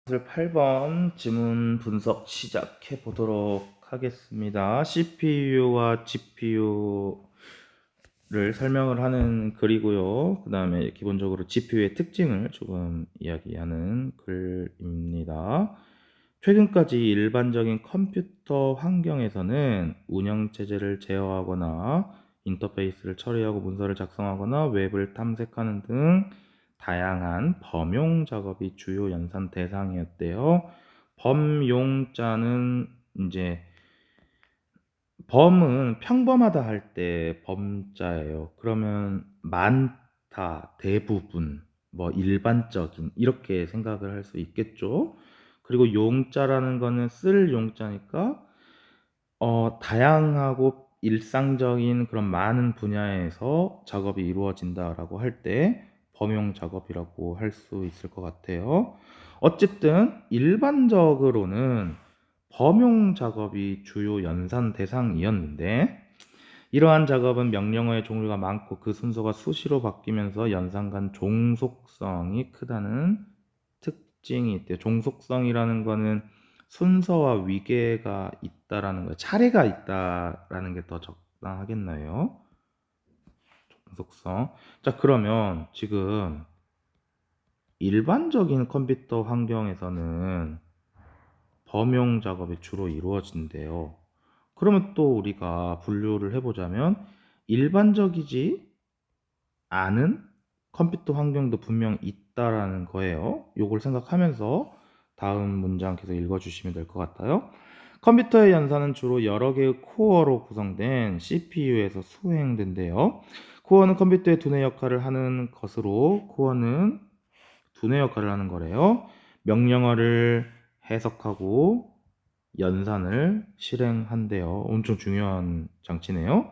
8번 지문 분석 시작해 보도록 하겠습니다. CPU와 GPU를 설명을 하는 글이고요. 그 다음에 기본적으로 GPU의 특징을 조금 이야기하는 글입니다. 최근까지 일반적인 컴퓨터 환경에서는 운영체제를 제어하거나 인터페이스를 처리하고 문서를 작성하거나 웹을 탐색하는 등 다양한 범용 작업이 주요 연산 대상이었대요. 범용자는 이제 범은 평범하다 할 때 범자예요. 그러면 많다, 대부분, 뭐 일반적인 이렇게 생각을 할 수 있겠죠. 그리고 용자라는 거는 쓸 용자니까 다양하고 일상적인 그런 많은 분야에서 작업이 이루어진다라고 할 때 범용 작업이라고 할 수 있을 것 같아요. 어쨌든 일반적으로는 범용 작업이 주요 연산 대상이었는데 이러한 작업은 명령어의 종류가 많고 그 순서가 수시로 바뀌면서 연산 간 종속성이 크다는 특징이 있대요. 종속성이라는 거는 순서와 위계가 있다라는 거예요. 차례가 있다라는 게 더 적당하겠나요? 종속성. 자, 그러면 지금 일반적인 컴퓨터 환경에서는 범용 작업이 주로 이루어진대요. 그러면 또 우리가 분류를 해보자면 일반적이지 않은 컴퓨터 환경도 분명 있다라는 거예요. 요걸 생각하면서 다음 문장 계속 읽어주시면 될 것 같아요. 컴퓨터의 연산은 주로 여러 개의 코어로 구성된 CPU에서 수행된대요. 코어는 컴퓨터의 두뇌 역할을 하는 것으로 코어는 두뇌 역할을 하는 거래요. 명령어를 해석하고 연산을 실행한대요. 엄청 중요한 장치네요.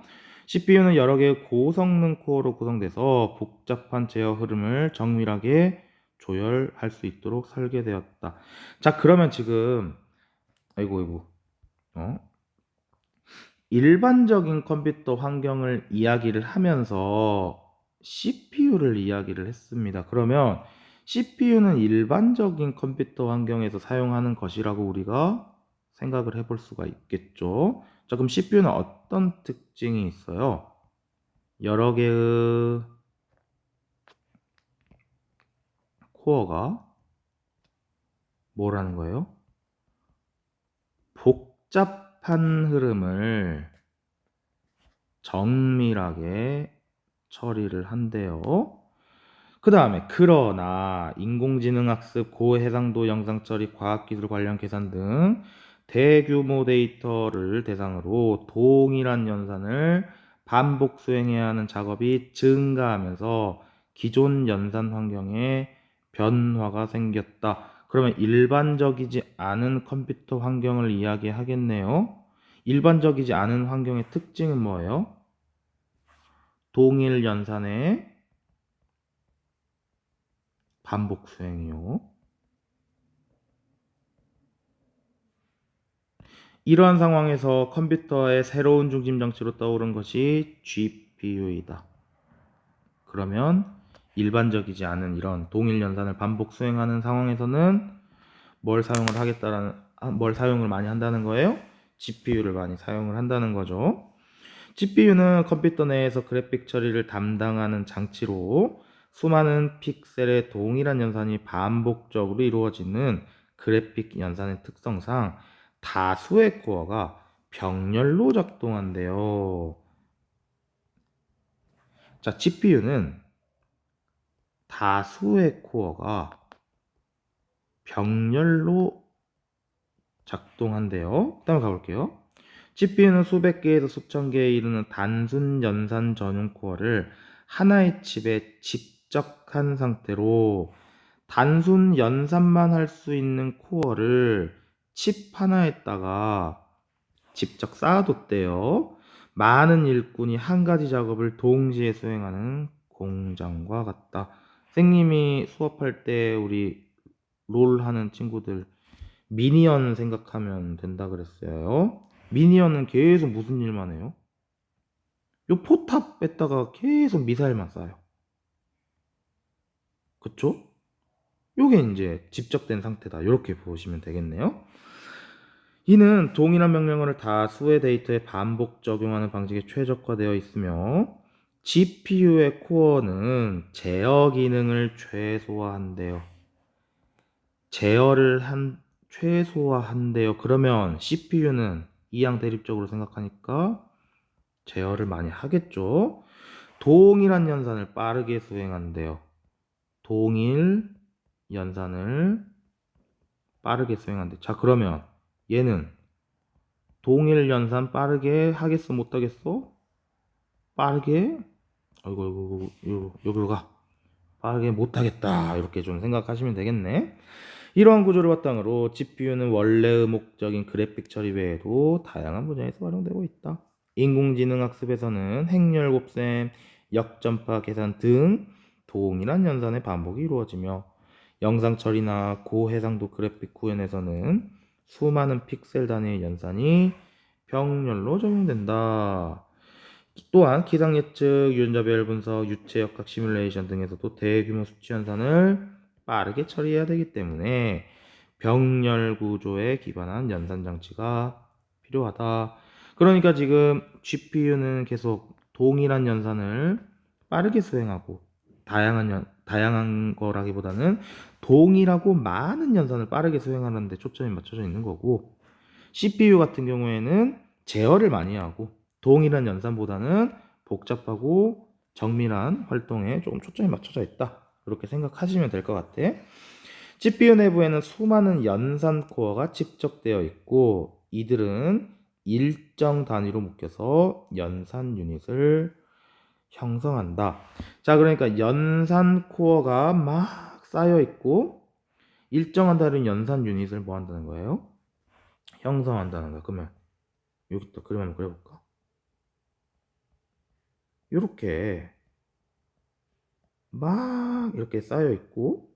CPU는 여러 개의 고성능 코어로 구성돼서 복잡한 제어 흐름을 정밀하게 조절할 수 있도록 설계되었다. 자, 그러면 지금 아이고 어? 일반적인 컴퓨터 환경을 이야기를 하면서 CPU를 이야기를 했습니다. 그러면 CPU는 일반적인 컴퓨터 환경에서 사용하는 것이라고 우리가 생각을 해볼 수가 있겠죠. 자, 그럼 CPU는 어떤 특징이 있어요? 여러 개의 코어가 뭐라는 거예요? 복잡한 흐름을 정밀하게 처리를 한대요. 그 다음에 그러나 인공지능 학습, 고해상도 영상 처리, 과학기술 관련 계산 등 대규모 데이터를 대상으로 동일한 연산을 반복 수행해야 하는 작업이 증가하면서 기존 연산 환경에 변화가 생겼다. 그러면 일반적이지 않은 컴퓨터 환경을 이야기하겠네요. 일반적이지 않은 환경의 특징은 뭐예요? 동일 연산의 반복 수행이요. 이러한 상황에서 컴퓨터의 새로운 중심 장치로 떠오른 것이 GPU이다. 그러면 일반적이지 않은 이런 동일 연산을 반복 수행하는 상황에서는 뭘 사용을 많이 한다는 거예요? GPU를 많이 사용을 한다는 거죠. GPU는 컴퓨터 내에서 그래픽 처리를 담당하는 장치로 수많은 픽셀의 동일한 연산이 반복적으로 이루어지는 그래픽 연산의 특성상 다수의 코어가 병렬로 작동한대요. 자, GPU는 다수의 코어가 병렬로 작동한대요. 다음 가볼게요. GPU는 수백 개에서 수천 개에 이르는 단순 연산 전용 코어를 하나의 칩에 집적한 상태로 단순 연산만 할 수 있는 코어를 칩 하나에다가 직접 쌓아뒀대요. 많은 일꾼이 한 가지 작업을 동시에 수행하는 공장과 같다. 선생님이 수업할 때 우리 롤 하는 친구들 미니언 생각하면 된다 그랬어요. 미니언은 계속 무슨 일만 해요? 요 포탑 뺐다가 계속 미사일만 쏴요. 그쵸? 요게 이제 집적된 상태다. 이렇게 보시면 되겠네요. 이는 동일한 명령어를 다수의 데이터에 반복 적용하는 방식에 최적화되어 있으며 GPU의 코어는 제어 기능을 최소화한대요. 최소화한대요. 그러면 CPU는 이양 대립적으로 생각하니까 제어를 많이 하겠죠. 동일한 연산을 빠르게 수행한대요. 동일 연산을 빠르게 수행한대. 자, 그러면 얘는 동일 연산 빠르게 하겠어, 못하겠어? 빠르게, 아이고, 여기로 가. 빠르게 못하겠다. 이렇게 좀 생각하시면 되겠네. 이러한 구조를 바탕으로 GPU는 원래의 목적인 그래픽 처리 외에도 다양한 분야에서 활용되고 있다. 인공지능 학습에서는 행렬 곱셈, 역전파 계산 등 동일한 연산의 반복이 이루어지며 영상 처리나 고해상도 그래픽 구현에서는 수많은 픽셀 단위의 연산이 병렬로 적용된다. 또한 기상 예측, 유전자별 분석, 유체 역학 시뮬레이션 등에서도 대규모 수치 연산을 빠르게 처리해야 되기 때문에 병렬 구조에 기반한 연산 장치가 필요하다. 그러니까 지금 GPU는 계속 동일한 연산을 빠르게 수행하고 다양한 거라기보다는 동일하고 많은 연산을 빠르게 수행하는 데 초점이 맞춰져 있는 거고 CPU 같은 경우에는 제어를 많이 하고 동일한 연산보다는 복잡하고 정밀한 활동에 조금 초점이 맞춰져 있다. 그렇게 생각하시면 될 것 같아. CPU 내부에는 수많은 연산 코어가 집적되어 있고 이들은 일정 단위로 묶여서 연산 유닛을 형성한다. 자, 그러니까 연산 코어가 막 쌓여 있고 일정한 단위 연산 유닛을 뭐 한다는 거예요? 형성한다는 거야. 그러면 여기 또 그림 한번 그려볼까? 이렇게 막 이렇게 쌓여 있고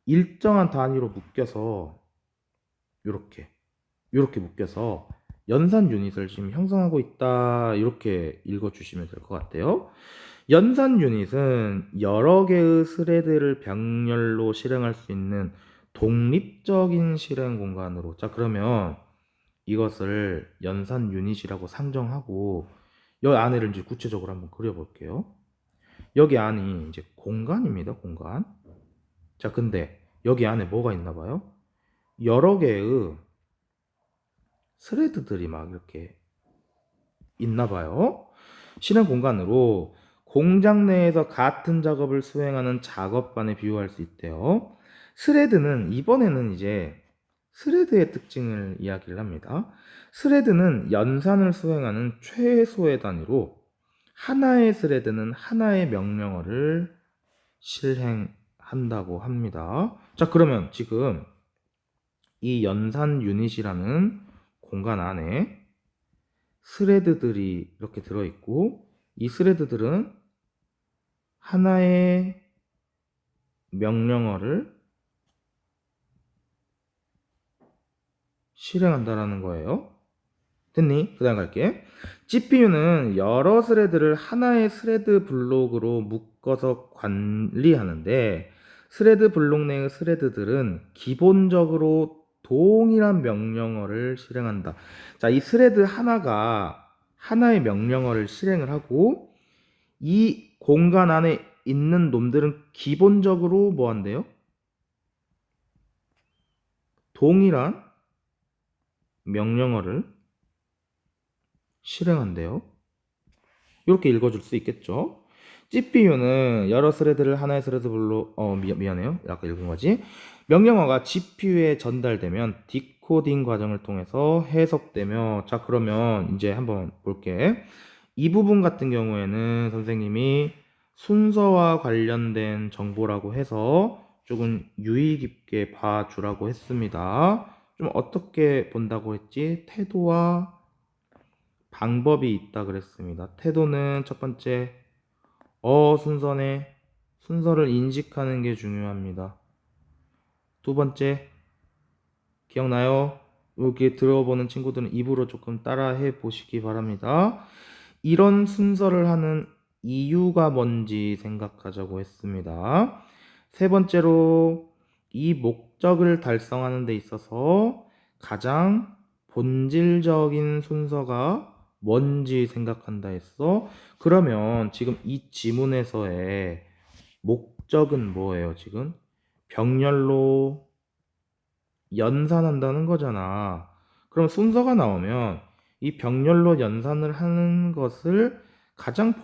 일정한 단위로 묶여서 이렇게 묶여서 연산 유닛을 지금 형성하고 있다. 이렇게 읽어주시면 될 것 같아요. 연산 유닛은 여러 개의 스레드를 병렬로 실행할 수 있는 독립적인 실행 공간으로. 자, 그러면 이것을 연산 유닛이라고 상정하고 이 안에를 이제 구체적으로 한번 그려볼게요. 여기 안이 이제 공간입니다. 공간. 자, 근데 여기 안에 뭐가 있나 봐요? 여러 개의 스레드들이 막 이렇게 있나 봐요. 실행 공간으로 공장 내에서 같은 작업을 수행하는 작업반에 비유할 수 있대요. 스레드는 이번에는 이제 스레드의 특징을 이야기를 합니다. 스레드는 연산을 수행하는 최소의 단위로 하나의 스레드는 하나의 명령어를 실행한다고 합니다. 자, 그러면 지금 이 연산 유닛이라는 공간 안에 스레드들이 이렇게 들어있고 이 스레드들은 하나의 명령어를 실행한다라는 거예요. 됐니? 그 다음 갈게. GPU는 여러 스레드를 하나의 스레드 블록으로 묶어서 관리하는데 스레드 블록 내의 스레드들은 기본적으로 동일한 명령어를 실행한다. 자, 이 스레드 하나가 하나의 명령어를 실행을 하고 이 공간 안에 있는 놈들은 기본적으로 뭐 한대요? 동일한 명령어를 실행한대요. 이렇게 읽어줄 수 있겠죠. GPU는 여러 스레드를 하나의 스레드 블록 미안해요. 아까 읽은 거지. 명령어가 GPU에 전달되면 디코딩 과정을 통해서 해석되며 자, 그러면 이제 한번 볼게. 이 부분 같은 경우에는 선생님이 순서와 관련된 정보라고 해서 조금 유의 깊게 봐주라고 했습니다. 좀 어떻게 본다고 했지? 태도와 방법이 있다 그랬습니다. 태도는 첫 번째, 순서네. 순서를 인식하는 게 중요합니다. 두 번째, 기억나요? 여기 들어보는 친구들은 입으로 조금 따라해 보시기 바랍니다. 이런 순서를 하는 이유가 뭔지 생각하자고 했습니다. 세 번째로 이 목적을 달성하는 데 있어서 가장 본질적인 순서가 뭔지 생각한다 했어. 그러면 지금 이 지문에서의 목적은 뭐예요, 지금? 병렬로 연산한다는 거잖아. 그럼 순서가 나오면 이 병렬로 연산을 하는 것을 가장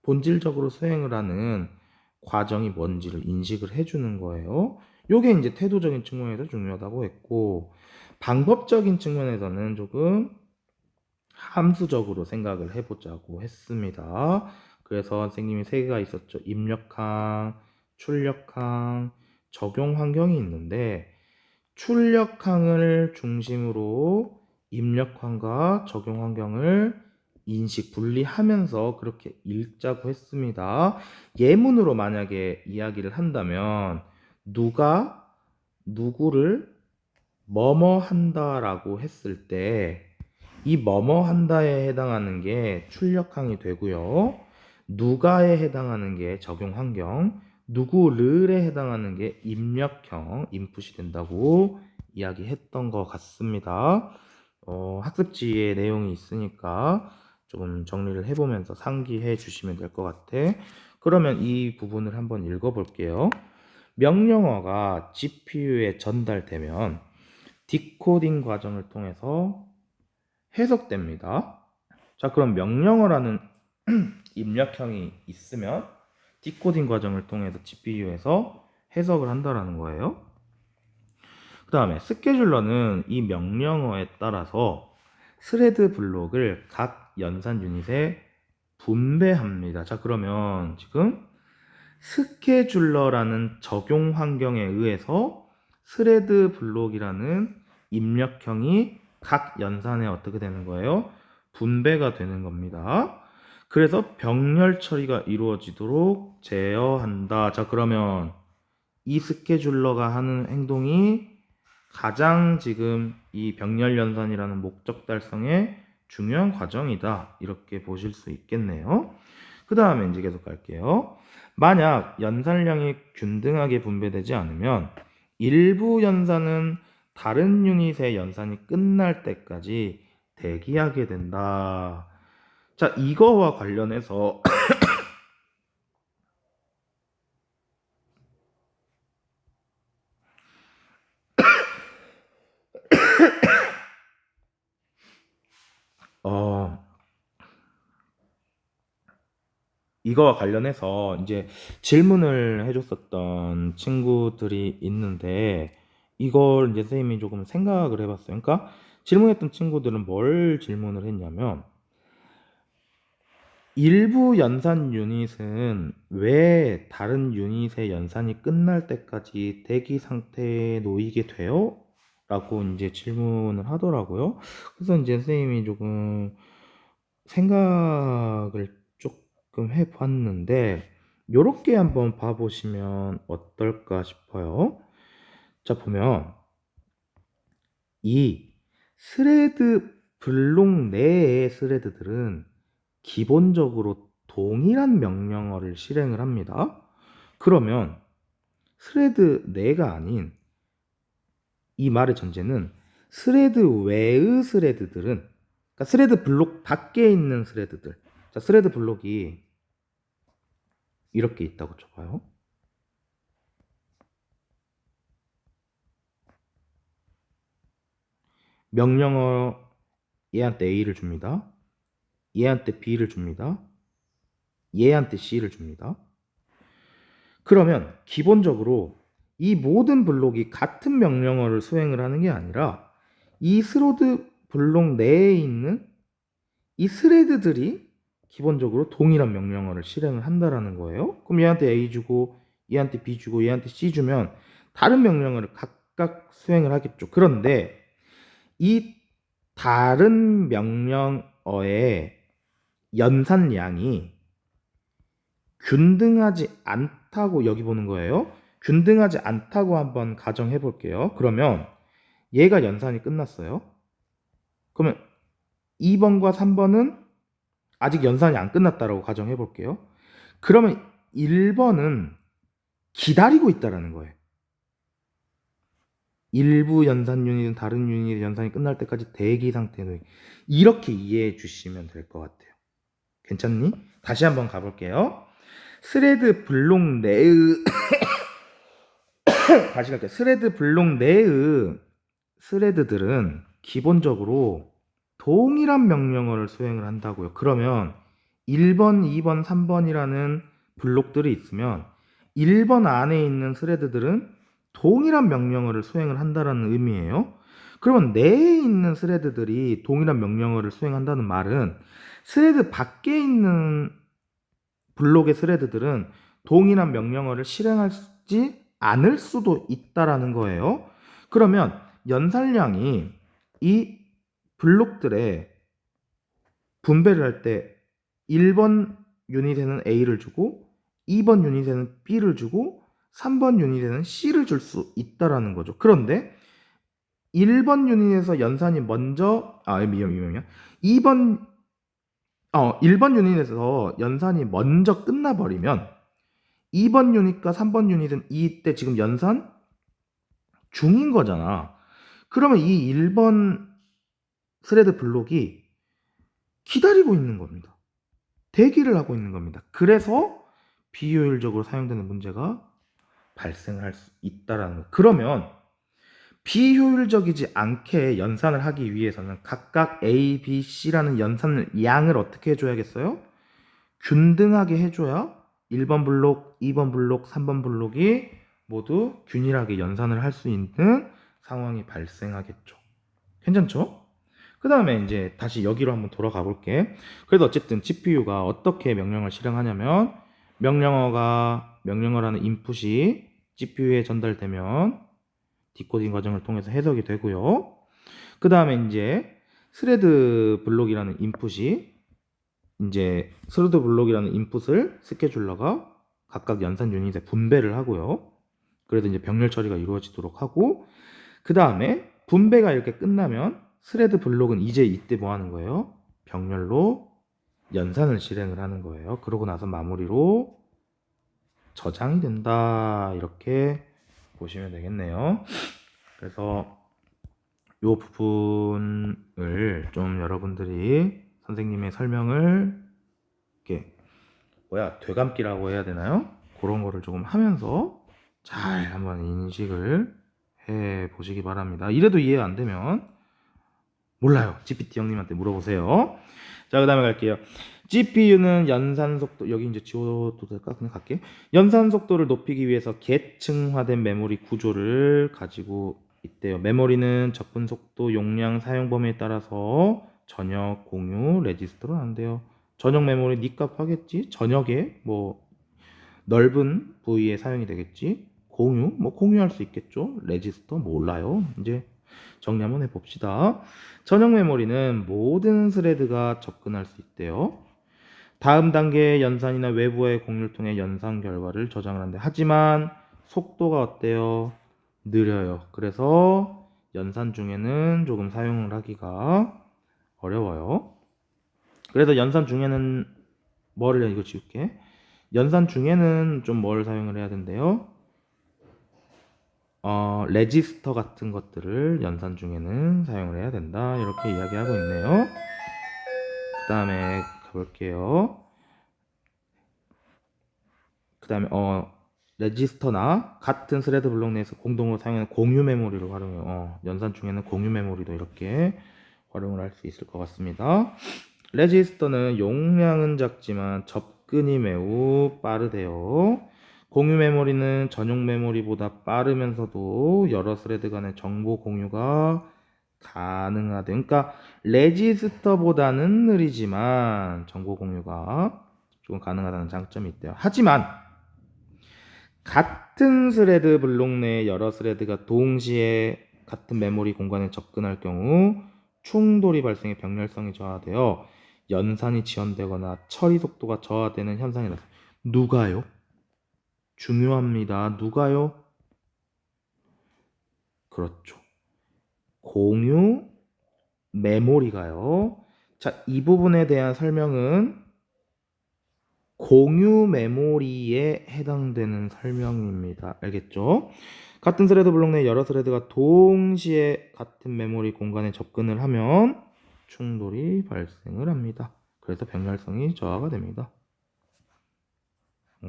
본질적으로 수행을 하는 과정이 뭔지를 인식을 해주는 거예요. 요게 이제 태도적인 측면에서 중요하다고 했고, 방법적인 측면에서는 조금 함수적으로 생각을 해보자고 했습니다. 그래서 선생님이 세 개가 있었죠. 입력항, 출력항, 적용 환경이 있는데, 출력항을 중심으로 입력항과 적용 환경을 인식 분리하면서 그렇게 읽자고 했습니다. 예문으로 만약에 이야기를 한다면 누가 누구를 뭐뭐 한다라고 했을 때 이 뭐뭐 한다에 해당하는 게 출력항이 되고요. 누가에 해당하는 게 적용 환경, 누구를에 해당하는 게 입력형, 인풋이 된다고 이야기했던 것 같습니다. 학습지에 내용이 있으니까 조금 정리를 해보면서 상기해 주시면 될 것 같아. 그러면 이 부분을 한번 읽어볼게요. 명령어가 GPU에 전달되면 디코딩 과정을 통해서 해석됩니다. 자, 그럼 명령어라는 입력형이 있으면 디코딩 과정을 통해서 GPU에서 해석을 한다라는 거예요. 그 다음에 스케줄러는 이 명령어에 따라서 스레드 블록을 각 연산 유닛에 분배합니다. 자, 그러면 지금 스케줄러라는 적용 환경에 의해서 스레드 블록이라는 입력형이 각 연산에 어떻게 되는 거예요? 분배가 되는 겁니다. 그래서 병렬 처리가 이루어지도록 제어한다. 자, 그러면 이 스케줄러가 하는 행동이 가장 지금 이 병렬 연산이라는 목적 달성의 중요한 과정이다. 이렇게 보실 수 있겠네요. 그 다음에 이제 계속 갈게요. 만약 연산량이 균등하게 분배되지 않으면 일부 연산은 다른 유닛의 연산이 끝날 때까지 대기하게 된다. 자, 이거와 관련해서 이거와 관련해서 이제 질문을 해줬었던 친구들이 있는데 이걸 이제 선생님이 조금 생각을 해봤어요. 그러니까 질문했던 친구들은 뭘 질문을 했냐면 일부 연산 유닛은 왜 다른 유닛의 연산이 끝날 때까지 대기 상태에 놓이게 돼요? 라고 이제 질문을 하더라고요. 그래서 이제 선생님이 조금 생각을 조금 해봤는데 요렇게 한번 봐보시면 어떨까 싶어요. 자, 보면 이 스레드 블록 내의 스레드들은 기본적으로 동일한 명령어를 실행을 합니다. 그러면 스레드 내가 아닌 이 말의 전제는 스레드 외의 스레드들은, 그러니까 스레드 블록 밖에 있는 스레드들, 자, 스레드 블록이 이렇게 있다고 쳐봐요. 명령어 얘한테 A를 줍니다. 얘한테 B를 줍니다. 얘한테 C를 줍니다. 그러면 기본적으로 이 모든 블록이 같은 명령어를 수행을 하는 게 아니라 이 스레드 블록 내에 있는 이 스레드들이 기본적으로 동일한 명령어를 실행을 한다라는 거예요. 그럼 얘한테 A 주고 얘한테 B 주고 얘한테 C 주면 다른 명령어를 각각 수행을 하겠죠. 그런데 이 다른 명령어의 연산량이 균등하지 않다고 여기 보는 거예요. 균등하지 않다고 한번 가정해 볼게요. 그러면 얘가 연산이 끝났어요. 그러면 2번과 3번은 아직 연산이 안 끝났다라고 가정해 볼게요. 그러면 1번은 기다리고 있다라는 거예요. 일부 연산 유닛은 다른 유닛의 연산이 끝날 때까지 대기 상태로 이렇게 이해해 주시면 될 것 같아요. 괜찮니? 다시 한번 가볼게요. 스레드 블록 내의 다시 갈게요. 스레드 블록 내의 스레드들은 기본적으로 동일한 명령어를 수행을 한다고요. 그러면 1번, 2번, 3번이라는 블록들이 있으면 1번 안에 있는 스레드들은 동일한 명령어를 수행을 한다는 의미예요. 그러면 내에 있는 스레드들이 동일한 명령어를 수행한다는 말은 스레드 밖에 있는 블록의 스레드들은 동일한 명령어를 실행하지 않을 수도 있다라는 거예요. 그러면 연산량이 이 블록들의 분배를 할 때 1번 유닛에는 A를 주고 2번 유닛에는 B를 주고 3번 유닛에는 C를 줄 수 있다라는 거죠. 그런데 1번 유닛에서 연산이 먼저 2번 1번 유닛에서 연산이 먼저 끝나버리면 2번 유닛과 3번 유닛은 이때 지금 연산 중인 거잖아. 그러면 이 1번 스레드 블록이 기다리고 있는 겁니다. 대기를 하고 있는 겁니다. 그래서 비효율적으로 사용되는 문제가 발생할 수 있다라는 거예요. 그러면 비효율적이지 않게 연산을 하기 위해서는 각각 A, B, C라는 연산 양을 어떻게 해줘야겠어요? 균등하게 해줘야 1번 블록, 2번 블록, 3번 블록이 모두 균일하게 연산을 할 수 있는 상황이 발생하겠죠. 괜찮죠? 그 다음에 이제 다시 여기로 한번 돌아가 볼게. 그래도 어쨌든 GPU가 어떻게 명령을 실행하냐면 명령어라는 인풋이 GPU에 전달되면 디코딩 과정을 통해서 해석이 되고요. 그 다음에 이제 스레드 블록이라는 인풋을 스케줄러가 각각 연산 유닛에 분배를 하고요. 그래서 이제 병렬 처리가 이루어지도록 하고, 그 다음에 분배가 이렇게 끝나면 스레드 블록은 이제 이때 뭐 하는 거예요? 병렬로 연산을 실행을 하는 거예요. 그러고 나서 마무리로 저장이 된다. 이렇게 보시면 되겠네요. 그래서 이 부분을 좀 여러분들이 선생님의 설명을 이렇게 되감기라고 해야 되나요? 그런 거를 조금 하면서 잘 한번 인식을 해 보시기 바랍니다. 이래도 이해 안 되면 몰라요. GPT 형님한테 물어보세요. 자, 그 다음에 갈게요. GPU는 연산 속도, 여기 이제 지워도 될까? 그냥 갈게. 연산 속도를 높이기 위해서 계층화된 메모리 구조를 가지고 있대요. 메모리는 접근 속도, 용량, 사용 범위에 따라서 전역, 공유, 레지스터로 나는데요. 전역 메모리 니 값 하겠지? 전역에 뭐 넓은 부위에 사용이 되겠지? 공유, 뭐 공유할 수 있겠죠? 레지스터 몰라요. 이제 정리 한번 해봅시다. 전용 메모리는 모든 스레드가 접근할 수 있대요. 다음 단계의 연산이나 외부와의 공유를 통해 연산 결과를 저장을 하는데, 하지만 속도가 어때요? 느려요. 그래서 연산 중에는 조금 사용을 하기가 어려워요. 그래서 연산 중에는 이거 지울게. 연산 중에는 좀 뭘 사용을 해야 된대요? 레지스터 같은 것들을 연산 중에는 사용을 해야 된다. 이렇게 이야기하고 있네요. 그 다음에 가볼게요. 그 다음에 레지스터나 같은 스레드 블록 내에서 공동으로 사용하는 공유 메모리를 활용해요. 연산 중에는 공유 메모리도 이렇게 활용을 할 수 있을 것 같습니다. 레지스터는 용량은 작지만 접근이 매우 빠르대요. 공유 메모리는 전용 메모리보다 빠르면서도 여러 스레드 간의 정보 공유가 가능하대. 그러니까 레지스터보다는 느리지만 정보 공유가 조금 가능하다는 장점이 있대요. 하지만 같은 스레드 블록 내에 여러 스레드가 동시에 같은 메모리 공간에 접근할 경우 충돌이 발생해 병렬성이 저하되어 연산이 지연되거나 처리 속도가 저하되는 현상이 나타납니다. 누가요? 중요합니다. 누가요? 그렇죠. 공유 메모리가요. 자, 이 부분에 대한 설명은 공유 메모리에 해당되는 설명입니다. 알겠죠? 같은 스레드 블록 내 여러 스레드가 동시에 같은 메모리 공간에 접근을 하면 충돌이 발생을 합니다. 그래서 병렬성이 저하가 됩니다.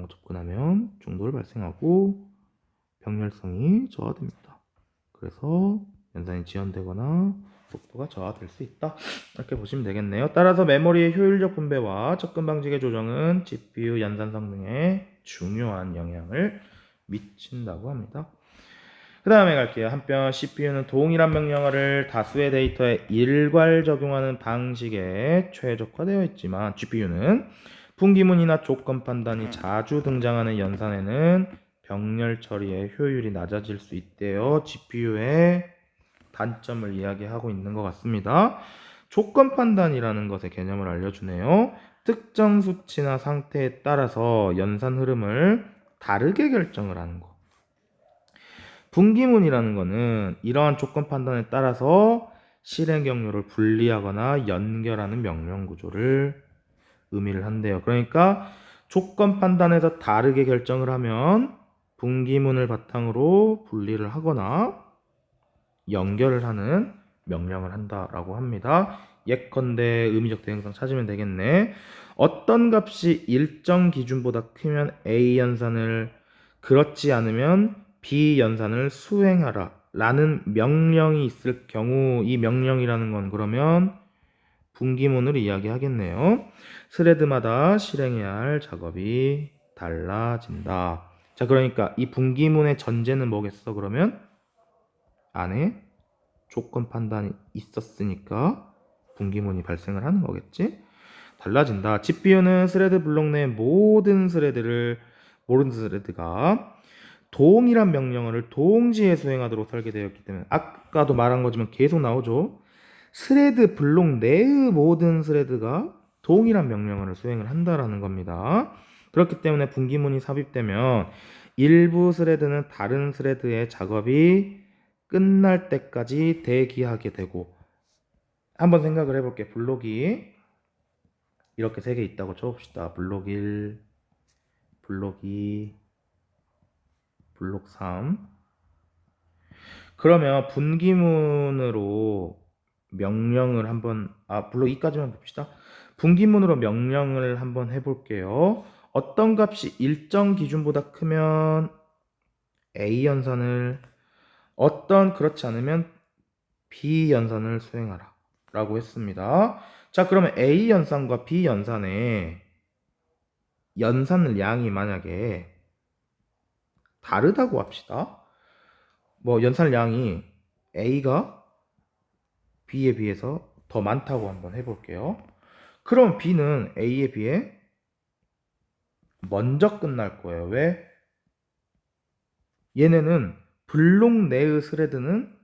접근하면 충돌이 발생하고 병렬성이 저하됩니다. 그래서 연산이 지연되거나 속도가 저하될 수 있다. 이렇게 보시면 되겠네요. 따라서 메모리의 효율적 분배와 접근 방식의 조정은 GPU 연산 성능에 중요한 영향을 미친다고 합니다. 그 다음에 갈게요. 한편 CPU는 동일한 명령어를 다수의 데이터에 일괄 적용하는 방식에 최적화되어 있지만 GPU는 분기문이나 조건 판단이 자주 등장하는 연산에는 병렬 처리의 효율이 낮아질 수 있대요. GPU의 단점을 이야기하고 있는 것 같습니다. 조건 판단이라는 것의 개념을 알려주네요. 특정 수치나 상태에 따라서 연산 흐름을 다르게 결정을 하는 거. 분기문이라는 거는 이러한 조건 판단에 따라서 실행 경로를 분리하거나 연결하는 명령 구조를 의미를 한대요. 그러니까 조건 판단에서 다르게 결정을 하면 분기문을 바탕으로 분리를 하거나 연결을 하는 명령을 한다라고 합니다. 예컨대 의미적 대응성 찾으면 되겠네. 어떤 값이 일정 기준보다 크면 A 연산을, 그렇지 않으면 B 연산을 수행하라 라는 명령이 있을 경우, 이 명령이라는 건 그러면 분기문을 이야기하겠네요. 스레드마다 실행해야 할 작업이 달라진다. 자, 그러니까 이 분기문의 전제는 뭐겠어? 그러면 안에 조건 판단이 있었으니까 분기문이 발생을 하는 거겠지? 달라진다. GPU는 스레드 블록 내 모든 스레드가 동일한 명령어를 동시에 수행하도록 설계되었기 때문에 아까도 말한 거지만 계속 나오죠. 스레드 블록 내의 모든 스레드가 동일한 명령어를 수행을 한다라는 겁니다. 그렇기 때문에 분기문이 삽입되면 일부 스레드는 다른 스레드의 작업이 끝날 때까지 대기하게 되고, 한번 생각을 해볼게. 블록이 이렇게 3개 있다고 쳐봅시다. 블록 1, 블록 2, 블록 3. 그러면 분기문으로 명령을 한번, 블록 2까지만 봅시다. 분기문으로 명령을 한번 해볼게요. 어떤 값이 일정 기준보다 크면 A 연산을, 그렇지 않으면 B 연산을 수행하라 라고 했습니다. 자, 그러면 A 연산과 B 연산의 연산 양이 만약에 다르다고 합시다. 뭐 연산 양이 A가 B에 비해서 더 많다고 한번 해볼게요. 그럼 B는 A에 비해 먼저 끝날 거예요. 왜? 얘네는 블록 내의 스레드는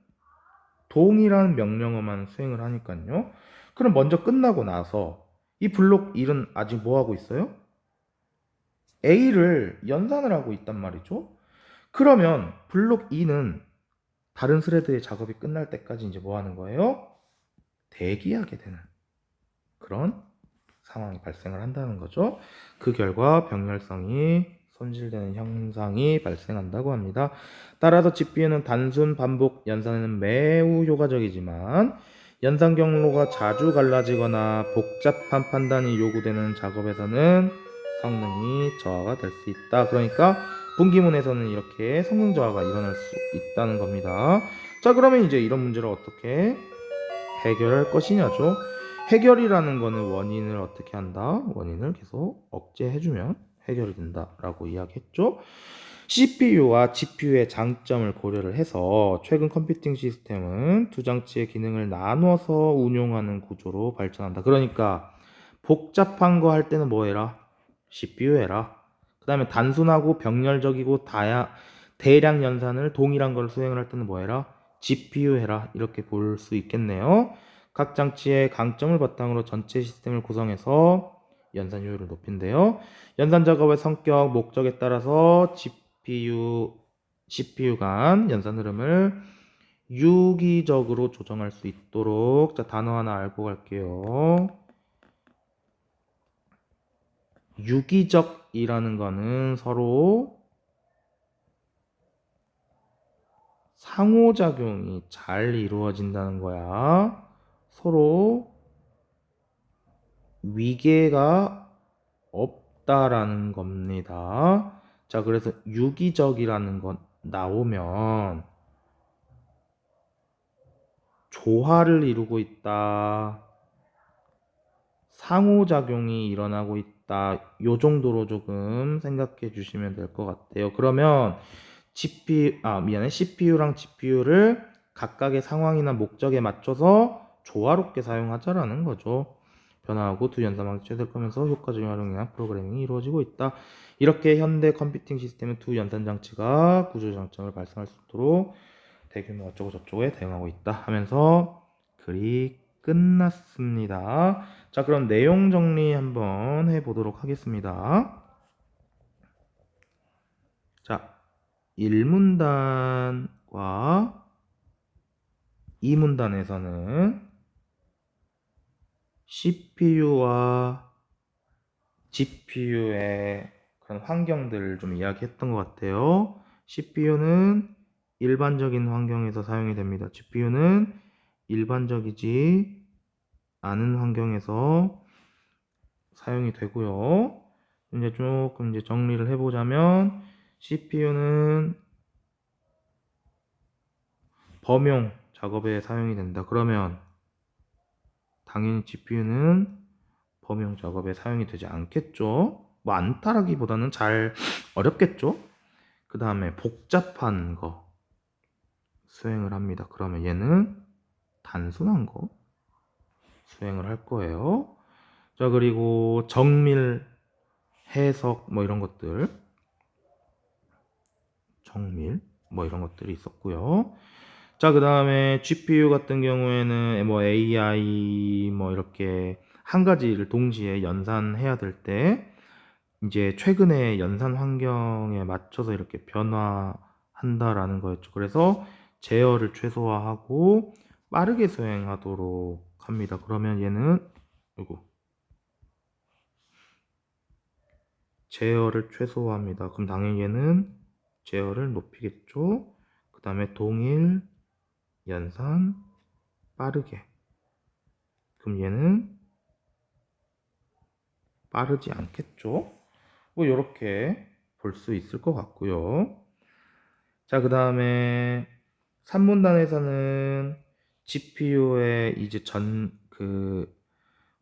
동일한 명령어만 수행을 하니까요. 그럼 먼저 끝나고 나서 이 블록 1은 아직 뭐 하고 있어요? A를 연산을 하고 있단 말이죠. 그러면 블록 2는 다른 스레드의 작업이 끝날 때까지 이제 뭐 하는 거예요? 대기하게 되는 그런 상황이 발생을 한다는 거죠. 그 결과 병렬성이 손실되는 현상이 발생한다고 합니다. 따라서 GPU는 단순 반복 연산에는 매우 효과적이지만 연산 경로가 자주 갈라지거나 복잡한 판단이 요구되는 작업에서는 성능이 저하가 될 수 있다. 그러니까 분기문에서는 이렇게 성능 저하가 일어날 수 있다는 겁니다. 자, 그러면 이제 이런 문제를 어떻게 해결할 것이냐죠. 해결이라는 거는 원인을 어떻게 한다? 원인을 계속 억제해주면 해결이 된다라고 이야기했죠. CPU와 GPU의 장점을 고려를 해서 최근 컴퓨팅 시스템은 두 장치의 기능을 나눠서 운용하는 구조로 발전한다. 그러니까 복잡한 거 할 때는 뭐 해라? CPU 해라. 그 다음에 단순하고 병렬적이고 대량 연산을 동일한 걸 수행을 할 때는 뭐 해라? GPU 해라. 이렇게 볼 수 있겠네요. 각 장치의 강점을 바탕으로 전체 시스템을 구성해서 연산 효율을 높인대요. 연산 작업의 성격, 목적에 따라서 CPU 간 연산 흐름을 유기적으로 조정할 수 있도록, 자, 단어 하나 알고 갈게요. 유기적이라는 거는 서로 상호작용이 잘 이루어진다는 거야. 서로 위계가 없다라는 겁니다. 자, 그래서 유기적이라는 건 나오면 조화를 이루고 있다, 상호작용이 일어나고 있다, 요 정도로 조금 생각해 주시면 될 것 같아요. 그러면 CPU랑 GPU를 각각의 상황이나 목적에 맞춰서 조화롭게 사용하자라는 거죠. 변화하고 두 연산방식 최대 거면서 효과적인 활용이나 프로그래밍이 이루어지고 있다. 이렇게 현대 컴퓨팅 시스템은 두 연산 장치가 구조 장점을 발생할 수 있도록 대규모 어쩌고 저쩌고에 대응하고 있다 하면서 글이 끝났습니다. 자, 그럼 내용 정리 한번 해보도록 하겠습니다. 자, 1문단과 2문단에서는 CPU와 GPU의 그런 환경들을 좀 이야기했던 것 같아요. CPU는 일반적인 환경에서 사용이 됩니다. GPU는 일반적이지 않은 환경에서 사용이 되고요. 이제 조금 정리를 해보자면 CPU는 범용 작업에 사용이 된다. 그러면 당연히 GPU는 범용 작업에 사용이 되지 않겠죠. 뭐 않다라기보다는 잘 어렵겠죠. 그 다음에 복잡한 거 수행을 합니다. 그러면 얘는 단순한 거 수행을 할 거예요. 자, 그리고 정밀, 해석 뭐 이런 것들, 정밀 뭐 이런 것들이 있었고요. 자, 그 다음에 GPU 같은 경우에는 뭐 AI 뭐 이렇게 한 가지를 동시에 연산해야 될 때 이제 최근에 연산 환경에 맞춰서 이렇게 변화한다라는 거였죠. 그래서 제어를 최소화하고 빠르게 수행하도록 합니다. 그러면 얘는 이거 제어를 최소화합니다. 그럼 당연히 얘는 제어를 높이겠죠. 그 다음에 동일, 연산, 빠르게. 그럼 얘는 빠르지 않겠죠. 뭐 이렇게 볼 수 있을 것 같고요. 자, 그 다음에 3문단에서는 GPU의 이제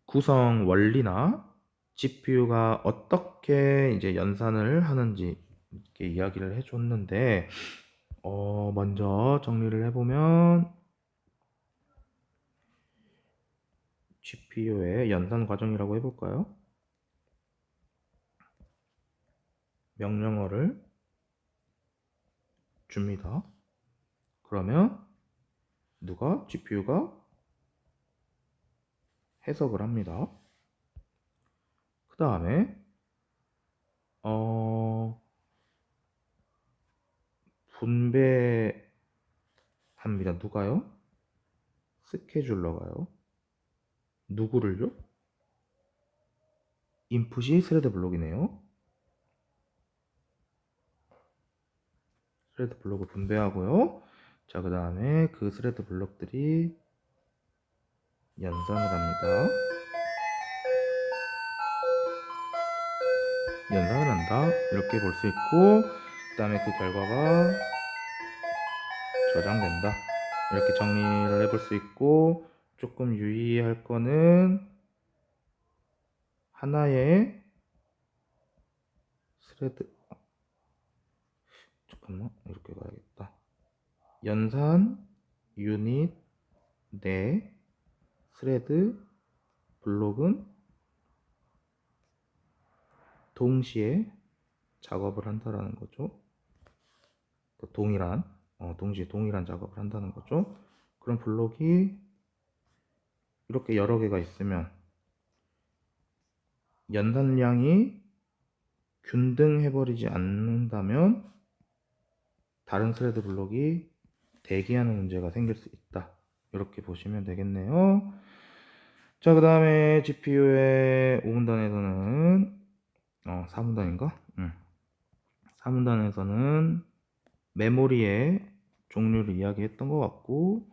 구성 원리나 GPU가 어떻게 이제 연산을 하는지 이렇게 이야기를 해줬는데, 먼저 정리를 해보면 GPU의 연산 과정이라고 해볼까요? 명령어를 줍니다. 그러면 GPU가 해석을 합니다. 그 다음에 분배합니다. 누가요? 스케줄러가요. 누구를요? 인풋이 스레드 블록이네요. 스레드 블록을 분배하고요. 자, 그 다음에 그 스레드 블록들이 연산을 합니다. 연산을 한다. 이렇게 볼 수 있고, 그 다음에 그 결과가 저장된다. 이렇게 정리를 해볼 수 있고, 조금 유의할 거는 하나의 스레드, 잠깐만, 이렇게 가야겠다. 연산 유닛 내 스레드 블록은 동시에 작업을 한다라는 거죠. 동시에 동일한 작업을 한다는 거죠. 그럼 블록이 이렇게 여러 개가 있으면 연산량이 균등해버리지 않는다면 다른 스레드 블록이 대기하는 문제가 생길 수 있다. 이렇게 보시면 되겠네요. 자, 그 다음에 GPU의 5문단에서는 4문단인가? 4문단에서는 메모리의 종류를 이야기했던 것 같고,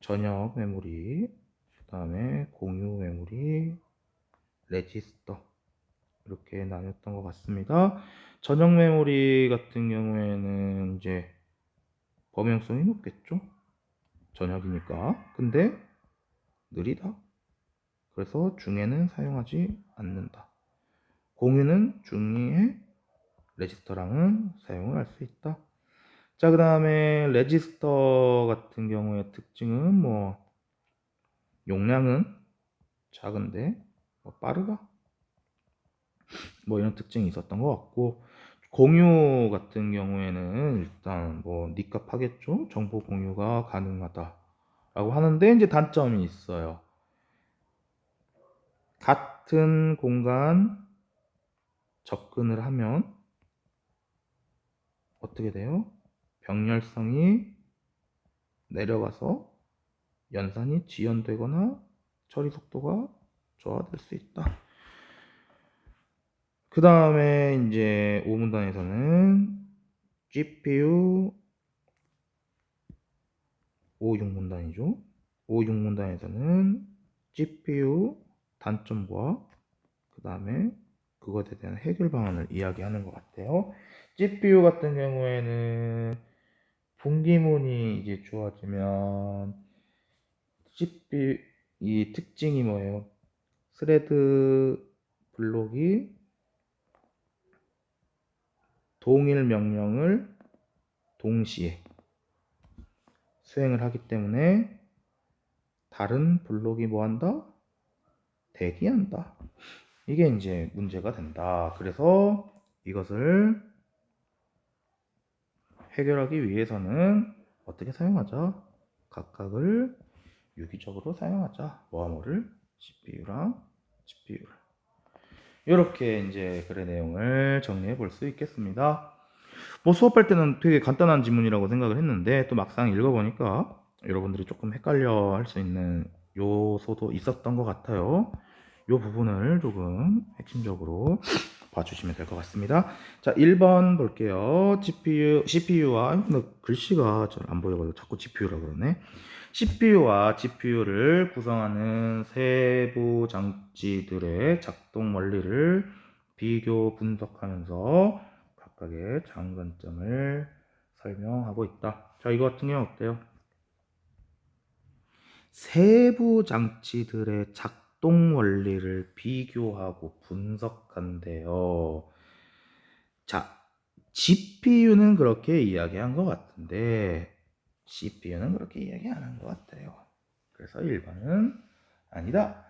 전역 메모리, 그 다음에 공유 메모리, 레지스터, 이렇게 나눴던 것 같습니다. 전역 메모리 같은 경우에는 이제 범용성이 높겠죠? 전역이니까. 근데 느리다. 그래서 중에는 사용하지 않는다. 공유는 중에 레지스터랑은 사용을 할 수 있다. 자, 그 다음에 레지스터 같은 경우의 특징은 뭐 용량은 작은데 빠르다, 뭐 이런 특징이 있었던 것 같고, 공유 같은 경우에는 일단 뭐 니값 하겠죠. 정보 공유가 가능하다 라고 하는데, 이제 단점이 있어요. 같은 공간 접근을 하면 어떻게 돼요? 병렬성이 내려가서 연산이 지연되거나 처리 속도가 저하될 수 있다. 그 다음에 이제 5문단에서는 GPU 5, 6문단이죠. 5, 6문단에서는 GPU 단점과 그 다음에 그것에 대한 해결 방안을 이야기하는 것 같아요. GPU 같은 경우에는 분기문이 이제 주어지면 CPU 이 특징이 뭐예요? 스레드 블록이 동일 명령을 동시에 수행을 하기 때문에 다른 블록이 뭐한다? 대기한다. 이게 이제 문제가 된다. 그래서 이것을 해결하기 위해서는 어떻게 사용하자? 각각을 유기적으로 사용하자. 뭐를? CPU랑 GPU를. 이렇게 이제 글의 내용을 정리해 볼 수 있겠습니다. 뭐 수업할 때는 되게 간단한 지문이라고 생각을 했는데, 또 막상 읽어보니까 여러분들이 조금 헷갈려 할 수 있는 요소도 있었던 것 같아요. 요 부분을 조금 핵심적으로 봐주시면 될 것 같습니다. 자, 1번 볼게요. CPU와, 글씨가 잘 안 보여가지고 자꾸 GPU라고 그러네. CPU와 GPU를 구성하는 세부 장치들의 작동 원리를 비교 분석하면서 각각의 장단점을 설명하고 있다. 자, 이거 같은 경우 어때요? 세부 장치들의 작동 원리를 비교하고 분석한대요. 자, GPU는 그렇게 이야기한 것 같은데 CPU는 그렇게 이야기 안 한 것 같아요. 그래서 1번은 아니다.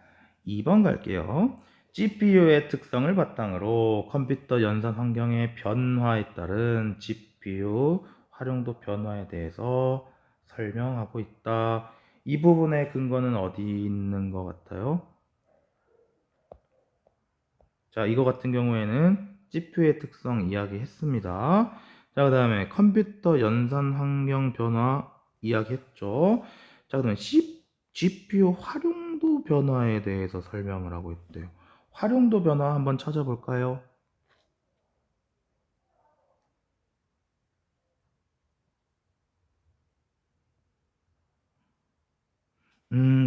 2번 갈게요. GPU의 특성을 바탕으로 컴퓨터 연산 환경의 변화에 따른 GPU 활용도 변화에 대해서 설명하고 있다. 이 부분의 근거는 어디 있는 것 같아요? 자, 이거 같은 경우에는 GPU의 특성 이야기했습니다. 자, 그 다음에 컴퓨터 연산 환경 변화 이야기했죠. 자, 그 다음에 GPU 활용도 변화에 대해서 설명을 하고 있대요. 활용도 변화 한번 찾아볼까요?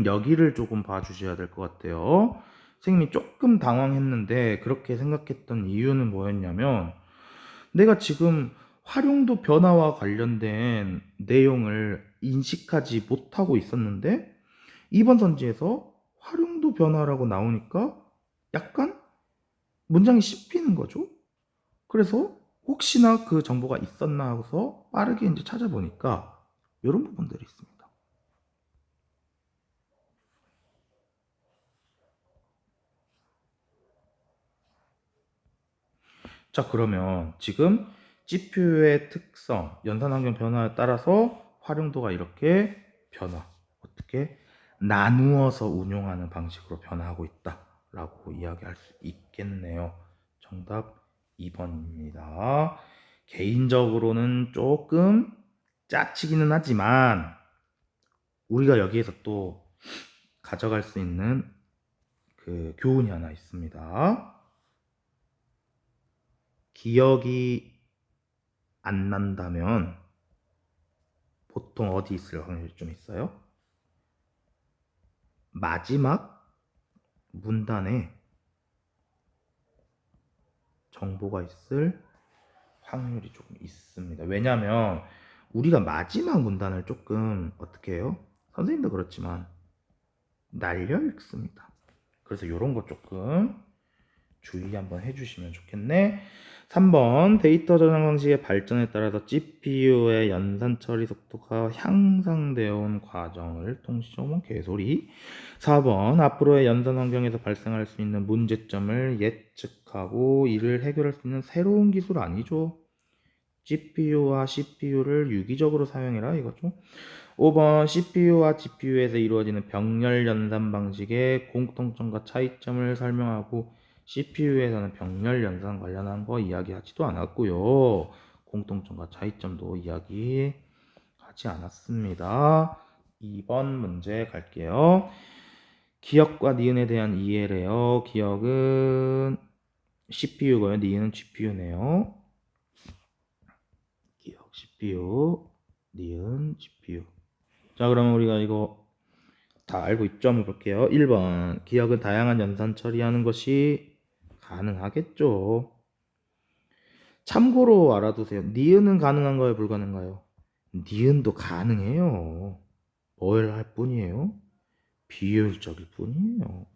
여기를 조금 봐주셔야 될 것 같아요. 선생님이 조금 당황했는데 그렇게 생각했던 이유는 뭐였냐면, 내가 지금 활용도 변화와 관련된 내용을 인식하지 못하고 있었는데 이번 선지에서 활용도 변화라고 나오니까 약간 문장이 씹히는 거죠. 그래서 혹시나 그 정보가 있었나 하고서 빠르게 이제 찾아보니까 이런 부분들이 있습니다. 자, 그러면 지금 GPU의 특성, 연산 환경 변화에 따라서 활용도가 이렇게 어떻게 나누어서 운용하는 방식으로 변화하고 있다라고 이야기할 수 있겠네요. 정답 2번입니다. 개인적으로는 조금 짜치기는 하지만 우리가 여기에서 또 가져갈 수 있는 그 교훈이 하나 있습니다. 기억이 안 난다면 보통 어디 있을 확률이 좀 있어요? 마지막 문단에 정보가 있을 확률이 조금 있습니다. 왜냐하면 우리가 마지막 문단을 조금 어떻게 해요? 선생님도 그렇지만 날려 읽습니다. 그래서 이런 거 조금 주의 한번 해주시면 좋겠네. 3번 데이터 저장 방식의 발전에 따라서 GPU의 연산 처리 속도가 향상되어 온 과정을 통시적으로 개소리. 4번 앞으로의 연산 환경에서 발생할 수 있는 문제점을 예측하고 이를 해결할 수 있는 새로운 기술 아니죠. GPU와 CPU를 유기적으로 사용해라 이거죠. 5번 CPU와 GPU에서 이루어지는 병렬 연산 방식의 공통점과 차이점을 설명하고 CPU에서는 병렬 연산 관련한 거 이야기하지도 않았고요. 공통점과 차이점도 이야기하지 않았습니다. 2번 문제 갈게요. 기억과 니은에 대한 이해래요. 기억은 CPU고요. 니은은 GPU네요. 기억 CPU, 니은 GPU. 자, 그러면 우리가 이거 다 알고 있죠? 한번 볼게요. 1번 기억은 다양한 연산 처리하는 것이 가능하겠죠. 참고로 알아두세요. 니은은 가능한가요? 불가능한가요? 니은도 가능해요. 뭘 할 뿐이에요? 비효율적일 뿐이에요.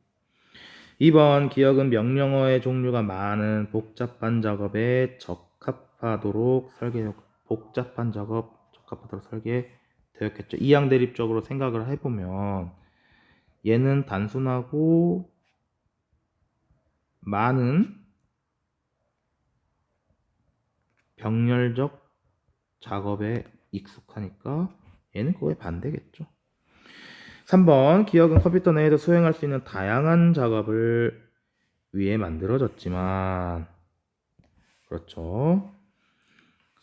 2번 기억은 명령어의 종류가 많은 복잡한 작업에 적합하도록 설계되었겠죠. 이항 대립적으로 생각을 해보면 얘는 단순하고 많은 병렬적 작업에 익숙하니까 얘는 그거에 반대겠죠. 3번 기억은 컴퓨터 내에서 수행할 수 있는 다양한 작업을 위해 만들어졌지만 그렇죠.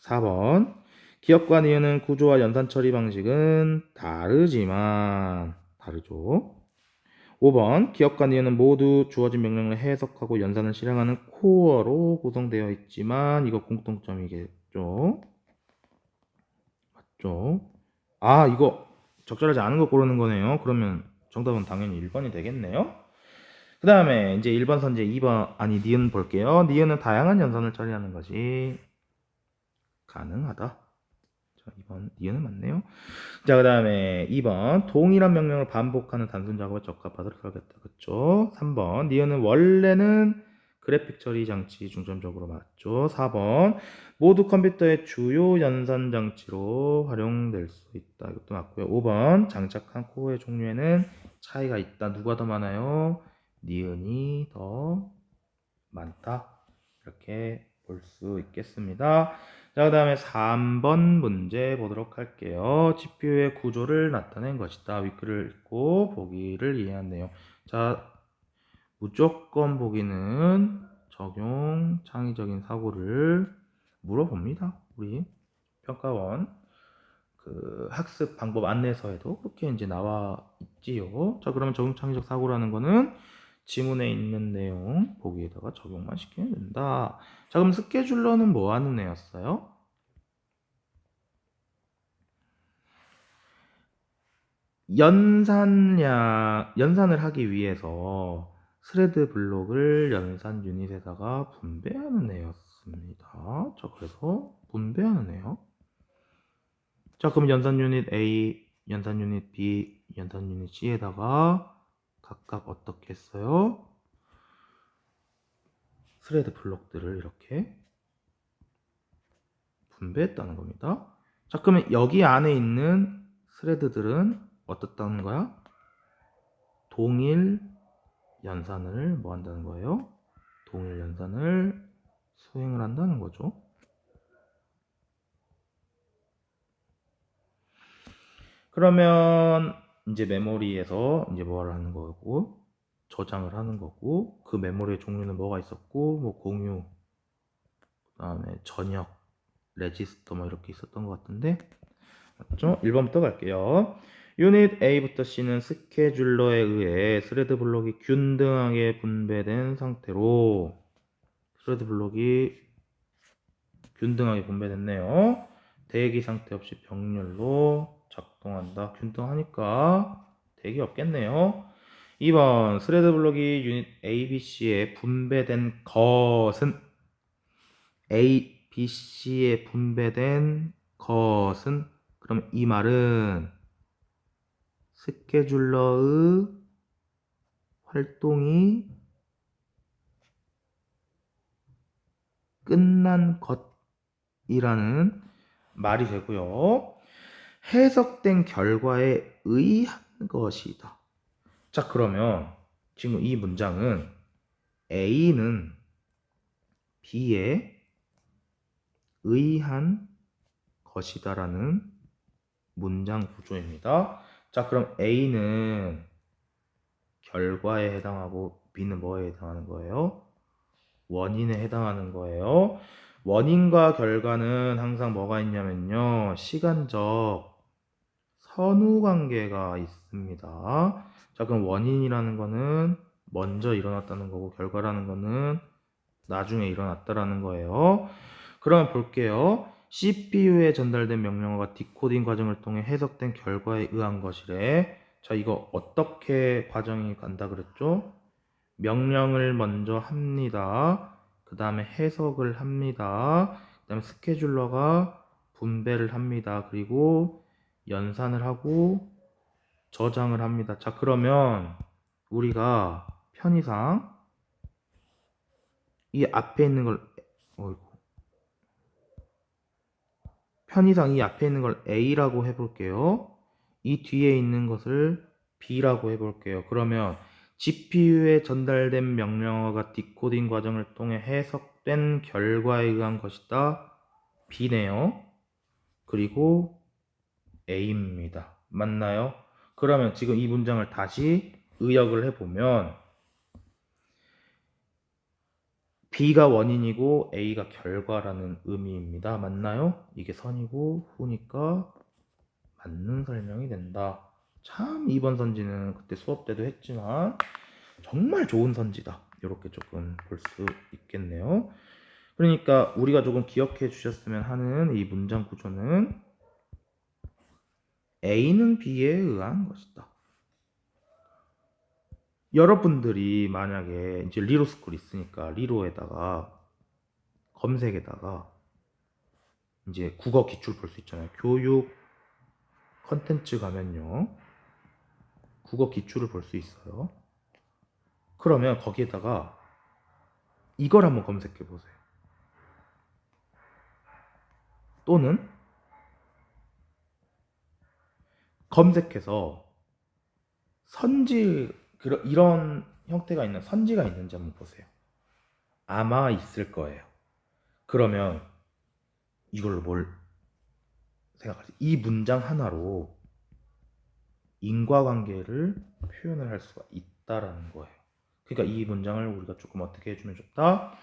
4번 기억과 니은은 구조와 연산 처리 방식은 다르죠. 5번 기억과 니은은 모두 주어진 명령을 해석하고 연산을 실행하는 코어로 구성되어 있지만 이거 공통점이겠죠. 맞죠? 아, 이거 적절하지 않은 거 고르는 거네요. 그러면 정답은 당연히 1번이 되겠네요. 그 다음에 이제 1번 선제 2번 아니 니은 볼게요. 니은은 다양한 연산을 처리하는 것이 가능하다. 자, 2번 니은은 맞네요. 자, 그 다음에 2번 동일한 명령을 반복하는 단순 작업에 적합하도록 설계했다. 그쵸? 3번 니은은 원래는 그래픽 처리 장치 중점적으로 맞죠. 4번 모두 컴퓨터의 주요 연산 장치로 활용될 수 있다. 이것도 맞고요. 5번 장착한 코어의 종류에는 차이가 있다. 누가 더 많아요? 니은이 더 많다. 이렇게 볼 수 있겠습니다. 자, 그 다음에 3번 문제 보도록 할게요. GPU의 구조를 나타낸 것이다. 위글을 읽고 보기를 이해한 내용. 자, 무조건 보기는 적용 창의적인 사고를 물어봅니다. 우리 평가원 그 학습 방법 안내서에도 그렇게 이제 나와 있지요. 자, 그러면 적용 창의적 사고라는 거는 지문에 있는 내용 보기에다가 적용만 시키면 된다. 자, 그럼 스케줄러는 뭐 하는 애였어요? 연산을 하기 위해서 스레드 블록을 연산 유닛에다가 분배하는 애였습니다. 자, 그래서 분배하는 애요. 자, 그럼 연산 유닛 A, 연산 유닛 B, 연산 유닛 C에다가 각각 어떻게 했어요? 스레드 블록들을 이렇게 분배했다는 겁니다. 자, 그러면 여기 안에 있는 스레드들은 어떻다는 거야? 동일 연산을 뭐 한다는 거예요? 동일 연산을 수행을 한다는 거죠. 그러면 이제 메모리에서 이제 뭐를 하는 거고 저장을 하는 거고 그 메모리의 종류는 뭐가 있었고 뭐 공유 그다음에 전역 레지스터 뭐 이렇게 있었던 것 같은데 맞죠? 1번부터 갈게요. 유닛 A부터 C는 스케줄러에 의해 스레드 블록이 균등하게 분배된 상태로 스레드 블록이 균등하게 분배됐네요. 대기 상태 없이 병렬로 작동한다. 균등하니까 대기 없겠네요. 2번 스레드 블록이 유닛 A, B, C에 분배된 것은 A, B, C에 분배된 것은 그럼 이 말은 스케줄러의 활동이 끝난 것이라는 말이 되고요. 해석된 결과에 의한 것이다. 자, 그러면 지금 이 문장은 A는 B에 의한 것이다라는 문장 구조입니다. 자, 그럼 A는 결과에 해당하고 B는 뭐에 해당하는 거예요? 원인에 해당하는 거예요. 원인과 결과는 항상 뭐가 있냐면요. 시간적 선후 관계가 있습니다. 자, 그럼 원인이라는 거는 먼저 일어났다는 거고 결과라는 거는 나중에 일어났다라는 거예요. 그러면 볼게요. CPU에 전달된 명령어가 디코딩 과정을 통해 해석된 결과에 의한 것이래. 자, 이거 어떻게 과정이 간다 그랬죠? 명령을 먼저 합니다. 그 다음에 해석을 합니다. 그 다음에 스케줄러가 분배를 합니다. 그리고 연산을 하고 저장을 합니다. 자, 그러면 우리가 편의상 이 앞에 있는 걸 편의상 이 앞에 있는 걸 A라고 해볼게요. 이 뒤에 있는 것을 B라고 해볼게요. 그러면 GPU에 전달된 명령어가 디코딩 과정을 통해 해석된 결과에 의한 것이다. B네요. 그리고 A입니다. 맞나요? 그러면 지금 이 문장을 다시 의역을 해보면 B가 원인이고 A가 결과라는 의미입니다. 맞나요? 이게 선이고 후니까 맞는 설명이 된다. 참 이번 선지는 그때 수업 때도 했지만 정말 좋은 선지다. 이렇게 조금 볼 수 있겠네요. 그러니까 우리가 조금 기억해 주셨으면 하는 이 문장 구조는 A는 B에 의한 것이다. 여러분들이 만약에 이제 리로스쿨 있으니까 리로에다가 검색에다가 이제 국어 기출 볼 수 있잖아요. 교육 컨텐츠 가면요. 국어 기출을 볼 수 있어요. 그러면 거기에다가 이걸 한번 검색해 보세요. 또는 검색해서 선지 이런 형태가 있는 선지가 있는지 한번 보세요. 아마 있을 거예요. 그러면 이걸로 뭘 생각하세요? 이 문장 하나로 인과관계를 표현을 할 수가 있다라는 거예요. 그러니까 이 문장을 우리가 조금 어떻게 해주면 좋다?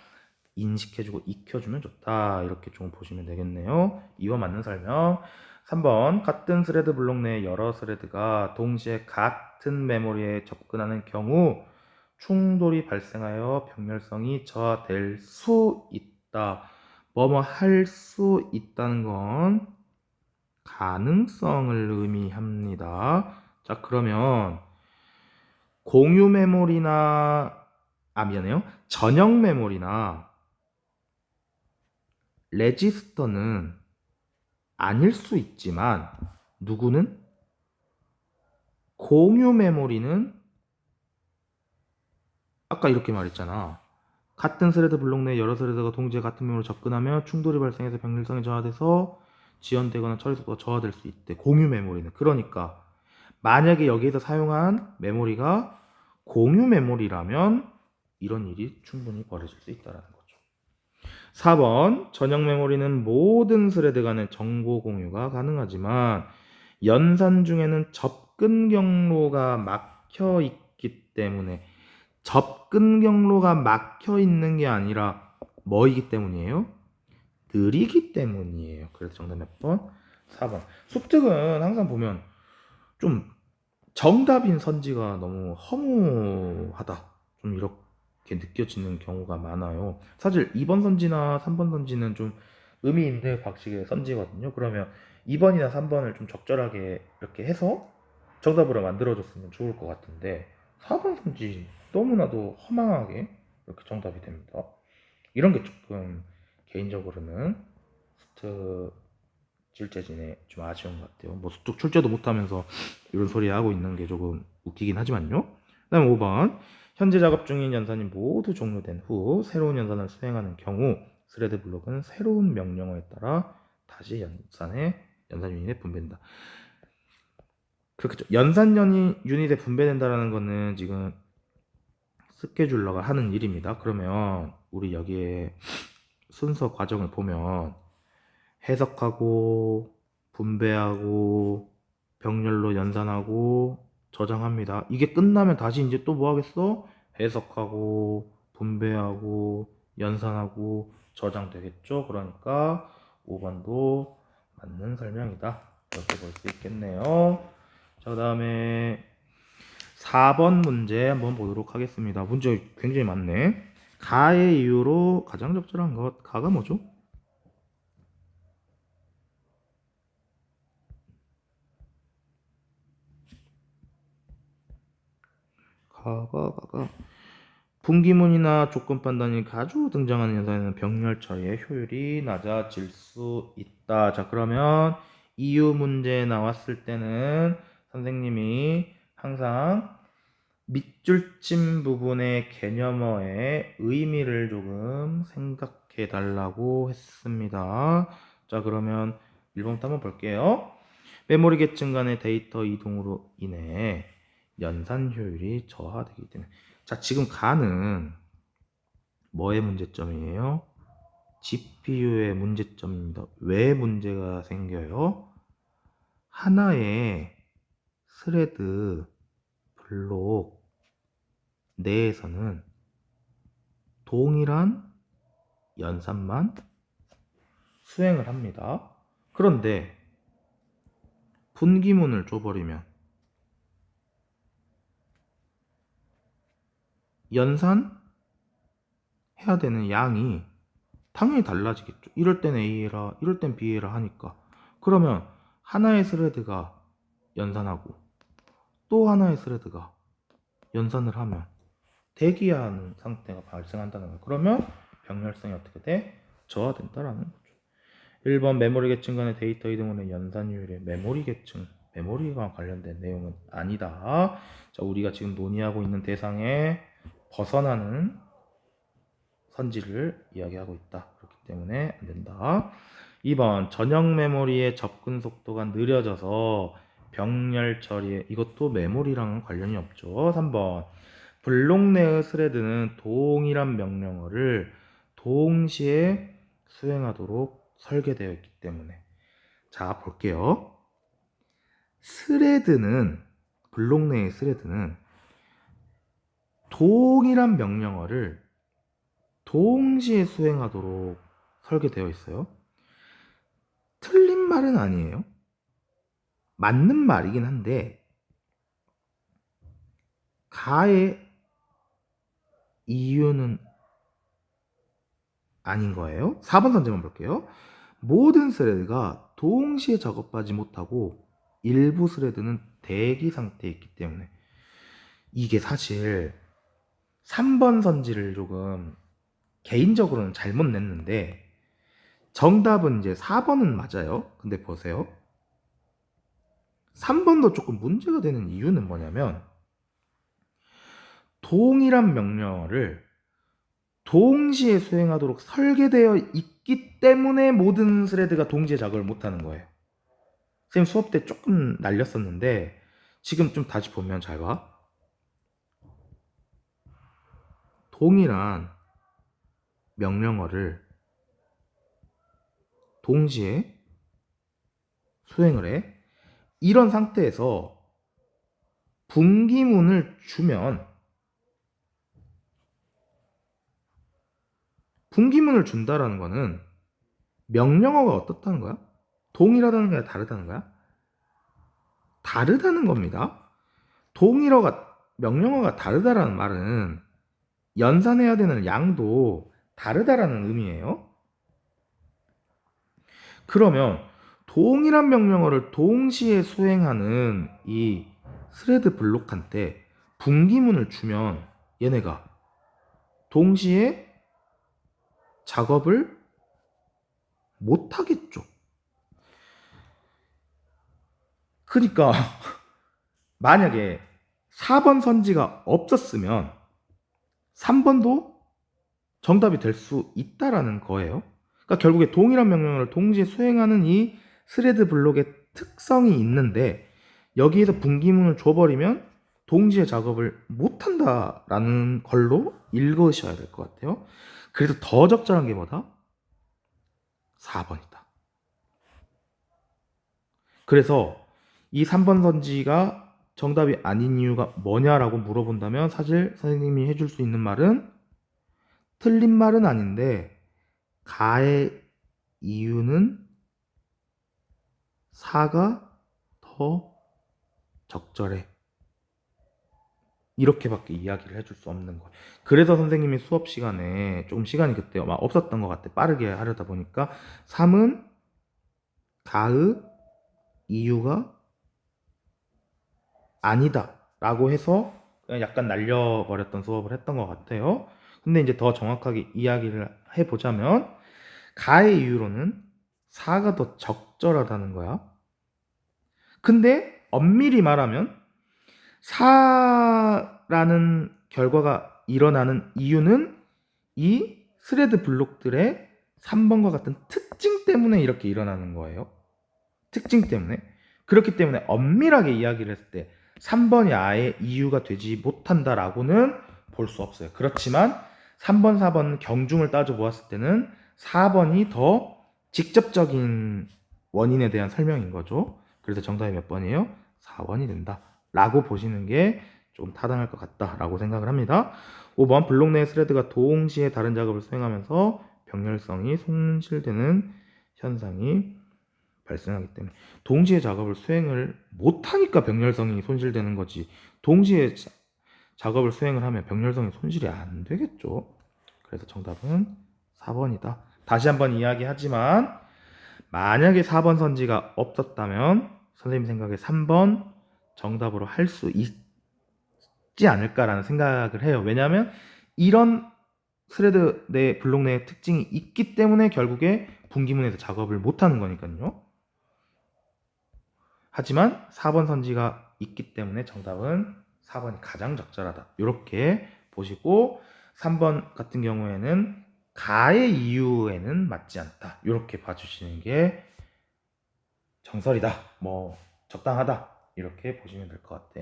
인식해주고 익혀주면 좋다. 이렇게 좀 보시면 되겠네요. 이와 맞는 설명. 3번 같은 스레드 블록 내 여러 스레드가 동시에 같은 메모리에 접근하는 경우 충돌이 발생하여 병렬성이 저하될 수 있다. 뭐뭐 할 수 있다는 건 가능성을 의미합니다. 자, 그러면 공유 메모리나 미안해요. 전용 메모리나 레지스터는 아닐 수 있지만 누구는 공유 메모리는 아까 이렇게 말했잖아. 같은 스레드 블록 내 여러 스레드가 동시에 같은 메모리로 접근하며 충돌이 발생해서 병렬성이 저하돼서 지연되거나 처리 속도가 저하될 수 있대. 공유 메모리는. 그러니까 만약에 여기에서 사용한 메모리가 공유 메모리라면 이런 일이 충분히 벌어질 수 있다는 거죠. 4번 전용 메모리는 모든 스레드 간의 정보 공유가 가능하지만 연산 중에는 접근 경로가 막혀 있기 때문에 접근 경로가 막혀 있는 게 아니라 뭐이기 때문이에요? 느리기 때문이에요. 그래서 정답 몇 번? 4번. 숲특은 항상 보면 좀 정답인 선지가 너무 허무하다. 좀 이렇게 느껴지는 경우가 많아요. 사실 2번 선지나 3번 선지는 좀 의미인데 박식의 선지거든요. 그러면 2번이나 3번을 좀 적절하게 이렇게 해서 정답으로 만들어줬으면 좋을 것 같은데 4번 선지 너무나도 허망하게 이렇게 정답이 됩니다. 이런 게 조금 개인적으로는 스트 질재진에 좀 아쉬운 것 같아요. 뭐 수tuk 출제도 못하면서 이런 소리 하고 있는 게 조금 웃기긴 하지만요. 그다음 5번 현재 작업 중인 연산이 모두 종료된 후 새로운 연산을 수행하는 경우 스레드 블록은 새로운 명령어에 따라 다시 연산 유닛에 분배된다. 그렇겠죠. 연산 유닛에 분배된다라는 거는 지금 스케줄러가 하는 일입니다. 그러면 우리 여기에 순서 과정을 보면 해석하고 분배하고 병렬로 연산하고 저장합니다. 이게 끝나면 다시 이제 또 뭐 하겠어? 해석하고 분배하고 연산하고 저장되겠죠. 그러니까 5번도 맞는 설명이다. 이렇게 볼 수 있겠네요. 자, 그 다음에 4번 문제 한번 보도록 하겠습니다. 문제 굉장히 많네. 가의 이유로 가장 적절한 것. 가가 뭐죠? 가가 분기문이나 조건 판단이 자주 등장하는 연산에는 병렬 처리의 효율이 낮아질 수 있다. 자, 그러면 이유 문제 나왔을 때는 선생님이 항상 밑줄침 부분의 개념어의 의미를 조금 생각해 달라고 했습니다. 자, 그러면 1번부터 한번 볼게요. 메모리 계층 간의 데이터 이동으로 인해 연산 효율이 저하되기 때문에. 자, 지금 가는 뭐의 문제점이에요? GPU의 문제점입니다. 왜 문제가 생겨요? 하나의 스레드 블록 내에서는 동일한 연산만 수행을 합니다. 그런데 분기문을 줘버리면 연산해야 되는 양이 당연히 달라지겠죠. 이럴 땐 A라, 이럴 땐 B라 하니까. 그러면 하나의 스레드가 연산하고 또 하나의 스레드가 연산을 하면 대기하는 상태가 발생한다는 거예요. 그러면 병렬성이 어떻게 돼? 저하된다라는 거죠. 1번 메모리 계층 간의 데이터 이동은 연산율의 메모리 계층, 메모리와 관련된 내용은 아니다. 자, 우리가 지금 논의하고 있는 대상에 벗어나는 선지를 이야기하고 있다. 그렇기 때문에 안 된다. 2번 전용 메모리의 접근 속도가 느려져서 병렬 처리에 이것도 메모리랑은 관련이 없죠. 3번 블록 내의 스레드는 동일한 명령어를 동시에 수행하도록 설계되어 있기 때문에. 자, 볼게요. 스레드는 블록 내의 스레드는 동일한 명령어를 동시에 수행하도록 설계되어 있어요. 틀린 말은 아니에요. 맞는 말이긴 한데 가의 이유는 아닌 거예요. 4번 선택만 볼게요. 모든 스레드가 동시에 작업하지 못하고 일부 스레드는 대기 상태에 있기 때문에. 이게 사실 3번 선지를 조금 개인적으로는 잘못 냈는데 정답은 이제 4번은 맞아요. 근데 보세요. 3번도 조금 문제가 되는 이유는 뭐냐면 동일한 명령어를 동시에 수행하도록 설계되어 있기 때문에 모든 스레드가 동시에 작업을 못하는 거예요. 선생님 수업 때 조금 날렸었는데 지금 좀 다시 보면 잘 봐. 동일한 명령어를 동시에 수행을 해. 이런 상태에서 분기문을 주면 분기문을 준다라는 거는 명령어가 어떻다는 거야? 동일하다는 거야? 다르다는 거야? 다르다는 겁니다. 명령어가 다르다라는 말은 연산해야 되는 양도 다르다라는 의미예요. 그러면 동일한 명령어를 동시에 수행하는 이 스레드 블록한테 분기문을 주면 얘네가 동시에 작업을 못 하겠죠. 그러니까 만약에 4번 선지가 없었으면 3번도 정답이 될 수 있다라는 거예요. 그러니까 결국에 동일한 명령어를 동시에 수행하는 이 스레드 블록의 특성이 있는데 여기에서 분기문을 줘버리면 동시에 작업을 못한다라는 걸로 읽으셔야 될 것 같아요. 그래서 더 적절한 게 뭐다? 4번이다. 그래서 이 3번 선지가 정답이 아닌 이유가 뭐냐라고 물어본다면 사실 선생님이 해줄 수 있는 말은 틀린 말은 아닌데 가의 이유는 4가 더 적절해. 이렇게밖에 이야기를 해줄 수 없는 거예요. 그래서 선생님이 수업 시간에 조금 시간이 그때 막 없었던 것 같아. 빠르게 하려다 보니까 3은 가의 이유가 아니다 라고 해서 그냥 약간 날려버렸던 수업을 했던 것 같아요. 근데 이제 더 정확하게 이야기를 해보자면 가의 이유로는 4가 더 적절하다는 거야. 근데 엄밀히 말하면 4라는 결과가 일어나는 이유는 이 스레드 블록들의 3번과 같은 특징 때문에 이렇게 일어나는 거예요. 특징 때문에. 그렇기 때문에 엄밀하게 이야기를 했을 때 3번이 아예 이유가 되지 못한다라고는 볼 수 없어요. 그렇지만 3번, 4번 경중을 따져 보았을 때는 4번이 더 직접적인 원인에 대한 설명인 거죠. 그래서 정답이 몇 번이에요? 4번이 된다. 라고 보시는 게 좀 타당할 것 같다라고 생각을 합니다. 5번 블록 내 스레드가 동시에 다른 작업을 수행하면서 병렬성이 손실되는 현상이 발생하기 때문에 동시에 작업을 수행을 못하니까 병렬성이 손실되는 거지 동시에 작업을 수행을 하면 병렬성이 손실이 안 되겠죠. 그래서 정답은 4번이다. 다시 한번 이야기하지만 만약에 4번 선지가 없었다면 선생님 생각에 3번 정답으로 할 수 있지 않을까라는 생각을 해요. 왜냐하면 이런 스레드 내 블록 내의 특징이 있기 때문에 결국에 분기문에서 작업을 못하는 거니까요. 하지만 4번 선지가 있기 때문에 정답은 4번이 가장 적절하다. 이렇게 보시고 3번 같은 경우에는 가의 이유에는 맞지 않다. 이렇게 봐주시는 게 정설이다. 뭐 적당하다. 이렇게 보시면 될 것 같아.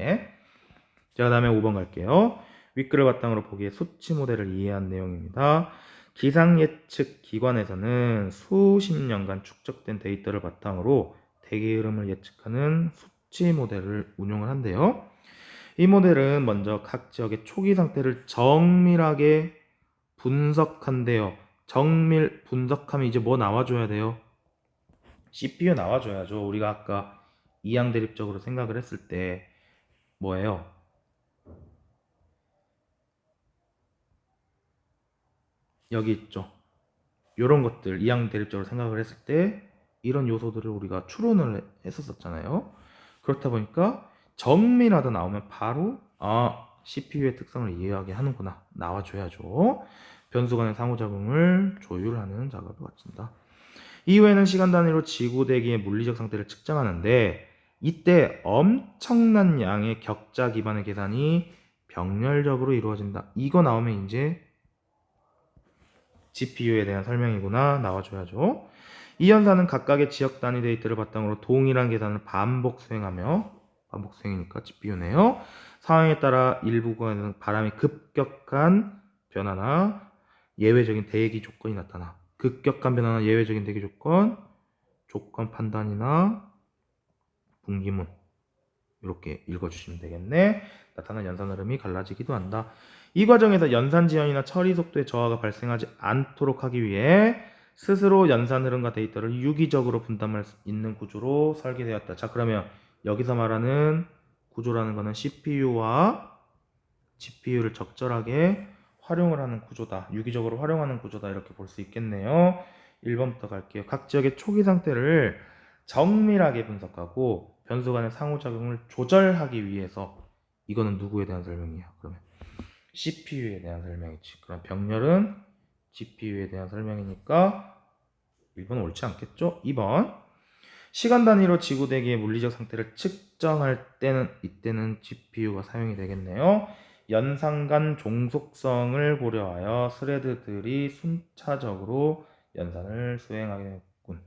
자, 다음에 5번 갈게요. 윗글을 바탕으로 보기에 수치 모델을 이해한 내용입니다. 기상 예측 기관에서는 수십 년간 축적된 데이터를 바탕으로 대기 흐름을 예측하는 수치 모델을 운용을 한대요. 이 모델은 먼저 각 지역의 초기 상태를 정밀하게 분석한대요. 정밀 분석하면 이제 뭐 나와줘야 돼요? CPU 나와줘야죠. 우리가 아까 이항 대립적으로 생각을 했을 때 뭐예요? 여기 있죠. 이런 것들 이항 대립적으로 생각을 했을 때 이런 요소들을 우리가 추론을 했었잖아요. 그렇다 보니까 정밀하다 나오면 바로 CPU의 특성을 이해하게 하는구나 나와줘야죠. 변수 간의 상호작용을 조율하는 작업을 거친다. 이후에는 시간 단위로 지구 대기의 물리적 상태를 측정하는데 이때 엄청난 양의 격자 기반의 계산이 병렬적으로 이루어진다. 이거 나오면 이제 GPU에 대한 설명이구나 나와줘야죠. 이 연산은 각각의 지역 단위 데이터를 바탕으로 동일한 계산을 반복 수행하며 반복 수행이니까 GPU네요. 상황에 따라 일부 구간에서는 바람의 급격한 변화나 예외적인 대기 조건이 나타나 급격한 변화나 예외적인 대기 조건, 조건 판단이나 분기문 이렇게 읽어주시면 되겠네. 나타난 연산 흐름이 갈라지기도 한다. 이 과정에서 연산 지연이나 처리 속도의 저하가 발생하지 않도록 하기 위해 스스로 연산 흐름과 데이터를 유기적으로 분담할 수 있는 구조로 설계되었다. 자, 그러면 여기서 말하는 구조라는 것은 CPU와 GPU를 적절하게 활용을 하는 구조다. 유기적으로 활용하는 구조다. 이렇게 볼 수 있겠네요. 1번부터 갈게요. 각 지역의 초기 상태를 정밀하게 분석하고 변수 간의 상호작용을 조절하기 위해서. 이거는 누구에 대한 설명이에요? 그러면 CPU에 대한 설명이지. 그럼 병렬은 GPU에 대한 설명이니까 1번 옳지 않겠죠? 2번 시간 단위로 지구 대기의 물리적 상태를 측정할 때는 이때는 GPU가 사용이 되겠네요. 연산 간 종속성을 고려하여 스레드들이 순차적으로 연산을 수행하겠군.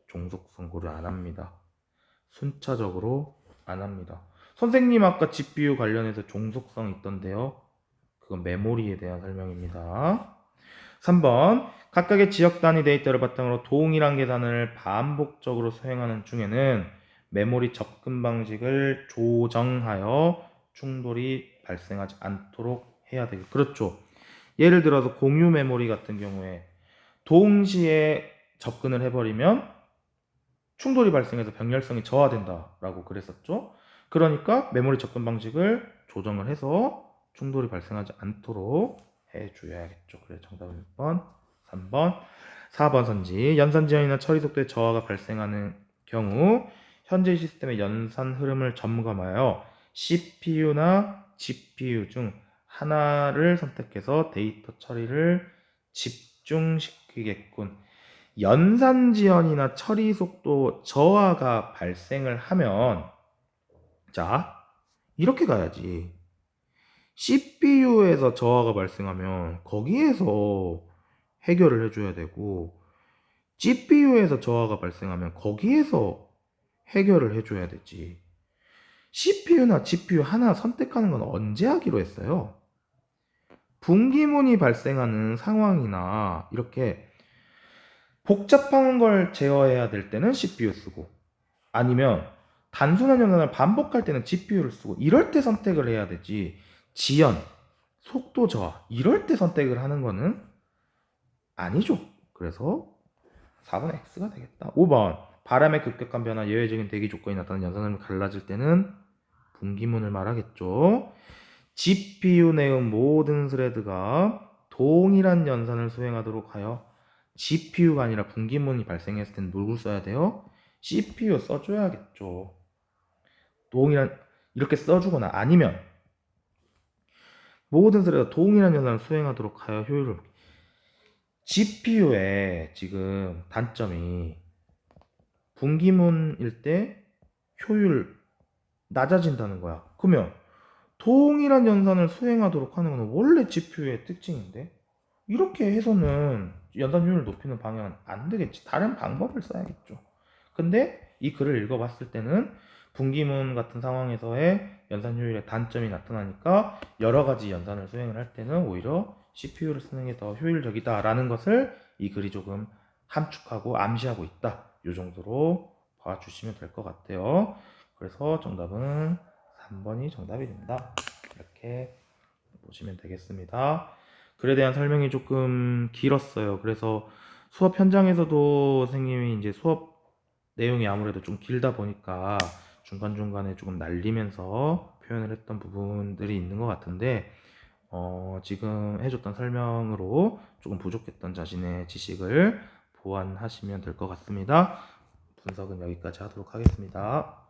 종속성 고려 안 합니다. 순차적으로 안 합니다. 선생님 아까 GPU 관련해서 종속성 있던데요. 그건 메모리에 대한 설명입니다. 3번 각각의 지역 단위 데이터를 바탕으로 동일한 계산을 반복적으로 수행하는 중에는 메모리 접근 방식을 조정하여 충돌이 발생하지 않도록 해야 되겠죠. 그렇죠. 예를 들어서 공유 메모리 같은 경우에 동시에 접근을 해버리면 충돌이 발생해서 병렬성이 저하된다라고 그랬었죠. 그러니까 메모리 접근 방식을 조정을 해서 충돌이 발생하지 않도록 해줘야겠죠. 그래서 정답은 6번, 3번, 4번 선지. 연산 지연이나 처리 속도의 저하가 발생하는 경우 현재 시스템의 연산 흐름을 점검하여 CPU나 GPU 중 하나를 선택해서 데이터 처리를 집중시키겠군. 연산 지연이나 처리 속도 저하가 발생을 하면 자, 이렇게 가야지. CPU에서 저하가 발생하면 거기에서 해결을 해줘야 되고 GPU에서 저하가 발생하면 거기에서 해결을 해줘야 되지. CPU나 GPU 하나 선택하는 건 언제 하기로 했어요? 분기문이 발생하는 상황이나 이렇게 복잡한 걸 제어해야 될 때는 CPU 쓰고 아니면 단순한 연산을 반복할 때는 GPU를 쓰고 이럴 때 선택을 해야 되지. 지연, 속도 저하 이럴 때 선택을 하는 거는 아니죠. 그래서 4번 X가 되겠다. 5번 바람의 급격한 변화, 예외적인 대기 조건이 나타나는 연산을 갈라질 때는 분기문을 말하겠죠. GPU 내의 모든 스레드가 동일한 연산을 수행하도록 하여 GPU가 아니라 분기문이 발생했을 때는 누굴 써야 돼요? CPU 써줘야겠죠. 동일한 이렇게 써주거나 아니면 모든 스레드가 동일한 연산을 수행하도록 하여 효율을 GPU의 지금 단점이 분기문일 때 효율 낮아진다는 거야. 그러면 동일한 연산을 수행하도록 하는 건 원래 GPU의 특징인데 이렇게 해서는 연산 효율을 높이는 방향은 안 되겠지. 다른 방법을 써야겠죠. 근데 이 글을 읽어봤을 때는 분기문 같은 상황에서의 연산 효율의 단점이 나타나니까 여러 가지 연산을 수행을 할 때는 오히려 CPU를 쓰는 게 더 효율적이다라는 것을 이 글이 조금 함축하고 암시하고 있다. 이 정도로 봐주시면 될 것 같아요. 그래서 정답은 3번이 정답이 된다. 이렇게 보시면 되겠습니다. 글에 대한 설명이 조금 길었어요. 그래서 수업 현장에서도 선생님이 이제 수업 내용이 아무래도 좀 길다 보니까 중간중간에 조금 날리면서 표현을 했던 부분들이 있는 것 같은데 지금 해줬던 설명으로 조금 부족했던 자신의 지식을 보완하시면 될 것 같습니다. 분석은 여기까지 하도록 하겠습니다.